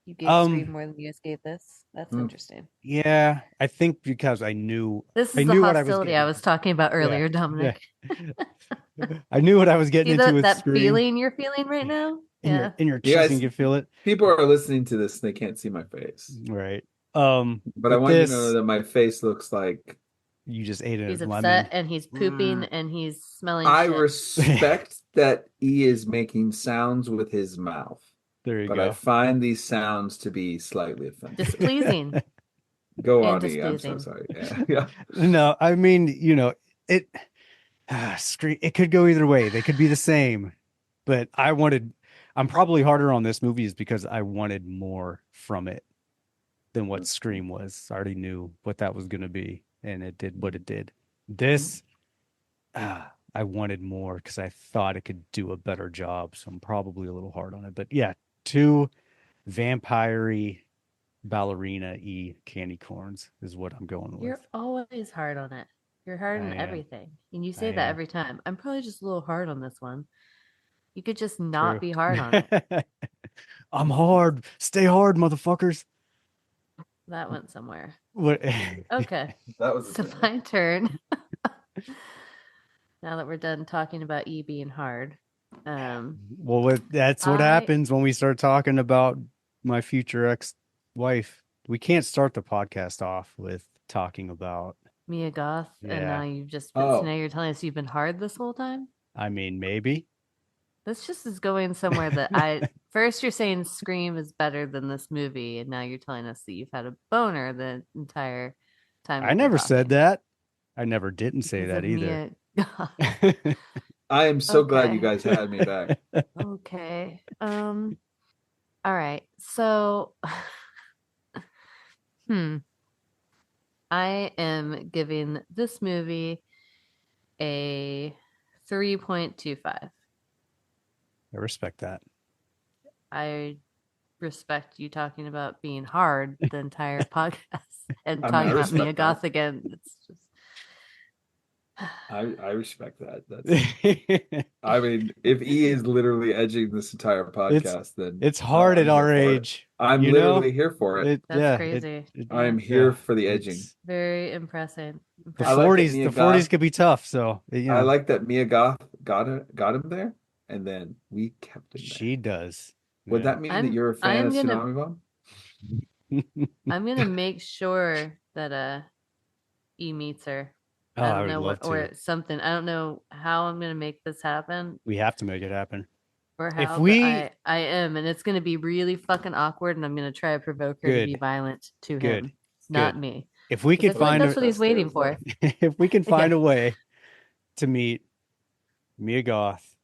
You gave Scream Um, more than you gave this. That's interesting. yeah, I think because I knew This I is the knew what I was hostility I getting. was talking about earlier, Yeah, Dominic. I knew what I was getting See into with that Scream. feeling you're feeling right now? Yeah. In your You chest, guys, you can feel it. people are listening to this, they can't see my face. Right. But I With want you to know this, that my face looks like you just ate a He's lemon. upset and he's pooping and he's smelling I shit. respect that he is making sounds with his mouth, There you but I go. find these sounds to be slightly offensive. Displeasing. Go and on, E. I'm so displeasing. sorry. Yeah. No, I mean, it it could go either way. They could be the same, but I'm probably harder on this movie is because I wanted more from it than what Scream was. I already knew what that was going to be, and it did what it did. This, I wanted more because I thought it could do a better job. So I'm probably a little hard on it. But yeah, 2 vampire-y ballerina-y candy corns is what I'm going with. You're always hard on it. You're hard I on am. everything. And you say I that am. every time. I'm probably just a little hard on this one. You could just not True. be hard on it. I'm hard. Stay hard, motherfuckers. That went somewhere. What? Okay. That was So my turn. Now that we're done talking about E being hard. Well, that's what happens when we start talking about my future ex-wife. We can't start the podcast off with talking about Mia Goth, and now you've just Oh. so now you're telling us you've been hard this whole time? I mean, maybe. This just is going somewhere that first you're saying Scream is better than this movie, and now you're telling us that you've had a boner the entire time. I never said that. I never didn't say that either. I am so glad you guys had me back. Okay. All right. So I am giving this movie a 3.25. I respect that. I respect you talking about being hard the entire podcast and I talking about respect Mia Goth again. It's just I respect that. That's I mean, if E is literally edging this entire podcast, then it's hard at our age. I'm literally here for it. That's crazy. I'm here for the edging. Very impressiing. The 40s could be tough. So I like that Mia Goth got him there, and then we kept him there. She does. Would that mean that you're a fan of Tsunami Bomb? I'm gonna make sure that E meets her. Oh, I don't know what or something. I don't know how I'm gonna make this happen. We have to make it happen. Or how If we I am, and it's gonna be really fucking awkward, and I'm gonna try to provoke her to be violent to him, not me. If we could find that's what he's waiting for. If we can find a way to meet Mia Goth,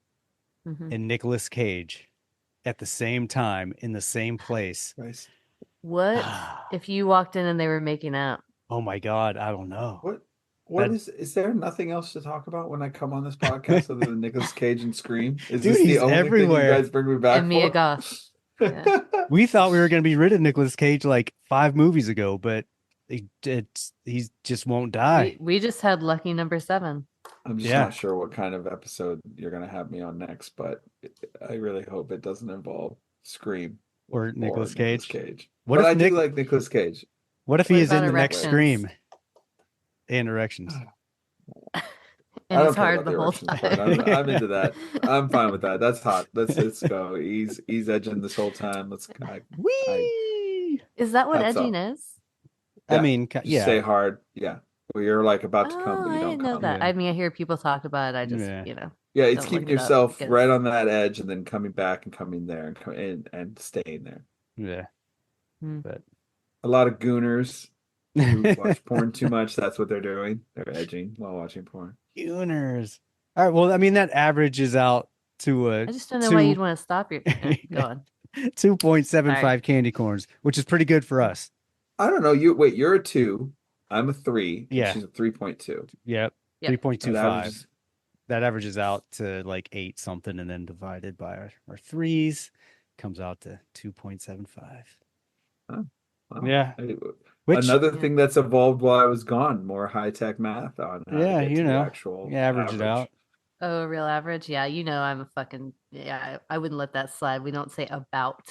Mhm. and Nicolas Cage at the same time in the same place. Nice. What if you walked in and they were making out? Oh my God, I don't know. What That- is there nothing else to talk about when I come on this podcast other than Nicolas Cage and Scream? Is Dude, this the he's only thing everywhere. you guys bring me back And Mia for? Goth. Yeah. We thought we were going to be rid of Nicolas Cage like 5 movies ago, but he just won't die. We just had lucky number 7. I'm just Yeah. not sure what kind of episode you're going to have me on next, but I really hope it doesn't involve Scream Or Nicolas Cage. What But if I Nick- do like Nicolas Cage. What if What he is in about the next erections? Scream? And erections. And I it's don't care hard about the the whole erections time. part. I'm into that. I'm fine with that. That's hot. Let's go. He's edging this whole time. Whee! Is that what Hats edging off. is? I Yeah, mean, Just yeah. stay hard. Yeah. Where you're like about to come, Oh, but I you don't didn't know come. that. yeah. I mean, I hear people talk about it. I just, Yeah. Yeah, it's don't keeping look it up yourself because- right on that edge and then coming back and coming there and staying there. Yeah. A lot of gooners who watch porn too much. That's what they're doing. They're edging while watching porn. Gooners. All right. Well, I mean, that averages out to I just don't know why you'd want to stop your. Go on. 2.75 Sorry. candy corns, which is pretty good for us. I don't know. You're a 2. I'm a 3. and Yeah. She's a 3.2. Yep. Yep. 3.25. That averages- That averages out to like 8 something, and then divided by our threes comes out to 2.75. Wow. Yeah. Hey, Which Another thing that's evolved while I was gone, more high-tech math on how to Yeah, get you to the know. actual average it out. Oh, real average? Yeah, I'm a fucking I wouldn't let that slide. We don't say about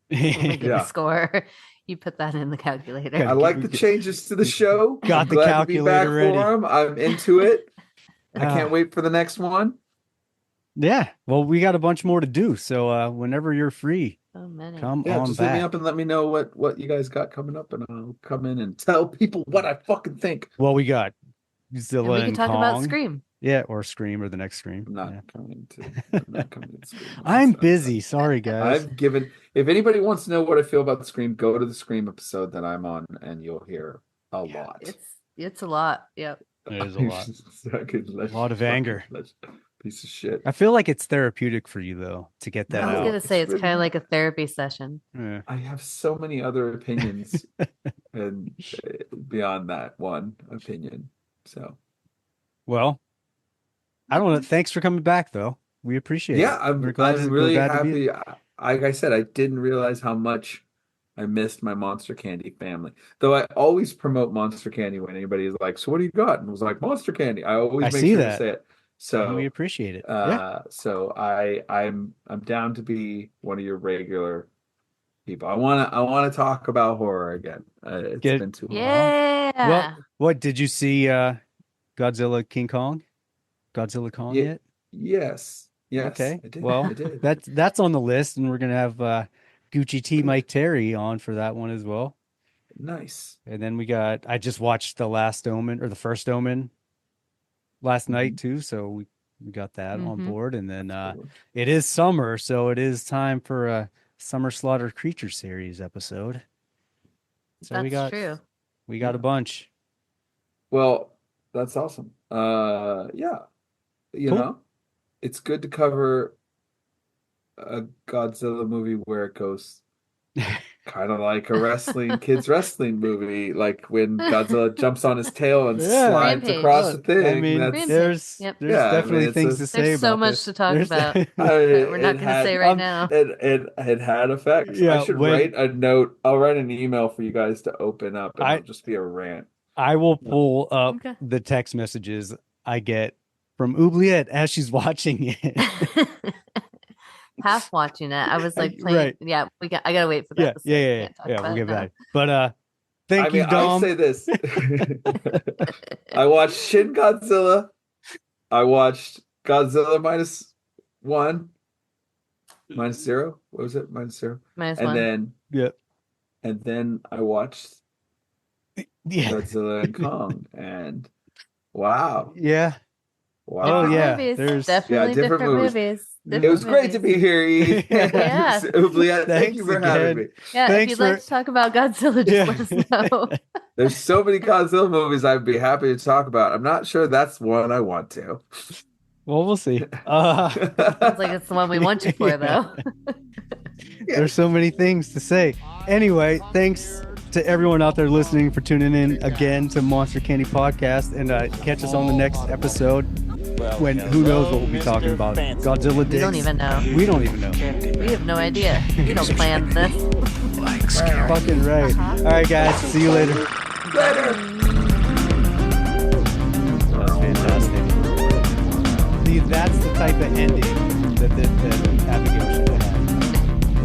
when we give Yeah. a score. You put that in the calculator. I like the changes to the show. Got I'm the glad to be back calculator ready. for 'em. I'm into it. I Ah. can't wait for the next one. Yeah. Well, we got a bunch more to do. So whenever you're free, So many. come Yeah, on just hit me back. up and let me know what you guys got coming up, and I'll come in and tell people what I fucking think. Well, we got And Godzilla we and can talk Kong. about Scream. Yeah, or Scream or the next Scream. I'm not Yeah. coming to. I'm not coming to Scream. I'm busy. Sorry, guys. I've given. If anybody wants to know what I feel about the Scream, go to the Scream episode that I'm on, and you'll hear a lot. It's a lot. Yep. It is a lot. A lot of anger. Piece of shit. I feel like it's therapeutic for you though to get that I was out. gonna say it's really kind of not. like a therapy session. Yeah. I have so many other opinions, and beyond that one opinion. So Well, I don't know. Thanks for coming back though. We appreciate it. yeah, We're I'm glad to- we're really glad to be- happy. Like I said, I didn't realize how much I missed my Monster Candy family. Though I always promote Monster Candy when anybody is like, "So what do you got?" and I was like, "Monster Candy." I always I make see sure that. to say it. So we appreciate it. Yeah. so I'm down to be one of your regular people. I wanna talk about horror again. It's Get- been too long. Yeah. Well, what did you see Godzilla King Kong? Godzilla Kong Yeah. yet? Yes. Okay. I did. Well, I did. that's on the list, and we're gonna have Gucci T Mike Terry on for that one as well. Nice. And then I just watched the last Omen or the first Omen last night too, so we got that on Mhm. board. And then Cool. it is summer, so it is time for a Summer Slaughter Creature Series episode. So That's true. we got a bunch. Well, that's awesome. Yeah. You Cool. know, it's good to cover a Godzilla movie where it goes kind of like a kids wrestling movie, like when Godzilla jumps on his tail and Yeah. slides Rampage. across the thing. I mean, That's, Rampage. there's Yep. there's Yeah, I mean, definitely it's things a- to say There's so about much this. to talk There's- about. I mean, We're not it gonna had- say right now. It had effects. Yeah, I should when- write a note. I'll write an email for you guys to open up, and I- it'll just be a rant. I will pull up Okay. the text messages I get from Oubliette as she's watching it. Half watching it. I was like playing. Right. Yeah, I gotta wait for that. Yeah. We'll get back. But thank you, I'll Dom. say this. I watched Shin Godzilla. I watched Godzilla -1, -0. What was it? -0. Minus And one. then Yeah. I watched Yeah. Godzilla and Kong, and wow, Yeah. wow. Oh, yeah. Movies. There's- Definitely different different movies. movies. It was great to be here, E. Yeah. Oubliette, thank you Thanks for having again. me. Yeah, Thanks if you'd like for- to talk about Godzilla, just Yeah. let us know. There's so many Godzilla movies I'd be happy to talk about. I'm not sure that's one I want to. Well, we'll see. Sounds like it's the one we want you for, though. There's so many things to say. Anyway, thanks to everyone out there listening for tuning in again to Monster Candy Podcast, and catch us on the next episode. Well, When who knows what we'll be talking about? Godzilla We dicks. don't even know. We don't even know. We have no idea. We don't plan this. Like scary. Fucking right. All right, guys. See you later. Later. That's fantastic. See, that's the type of ending that Abigail should have had.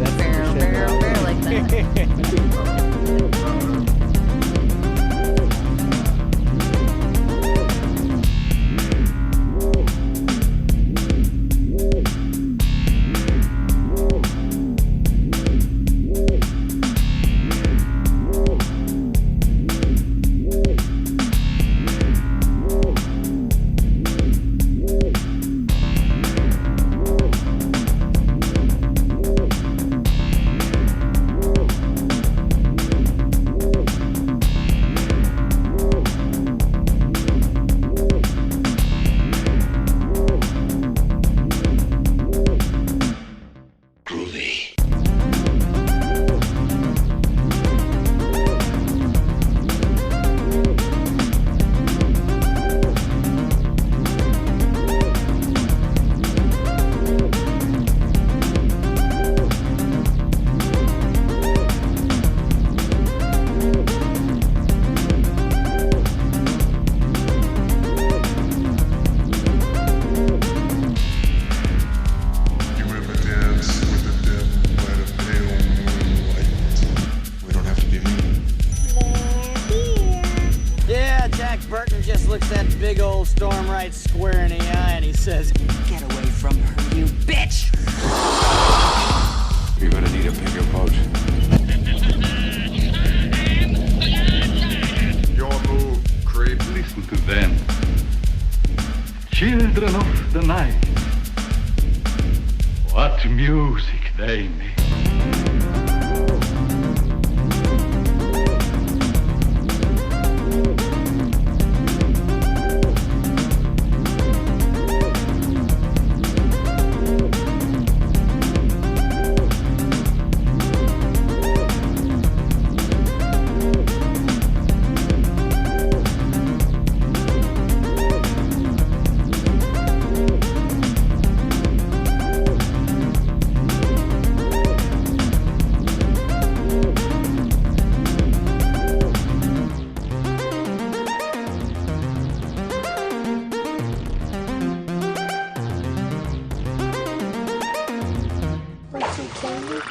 That's the shit. Like that. Groovy. You ever dance with a dim light of pale moonlight? We don't have to be mean. Yeah, Jack Burton just looks that big old storm right square in the eye and he says, "Get away from her, you bitch!" You're gonna need a bigger boat. Your move, creep. Listen to them. Children of the night. What music they make. Want some candy?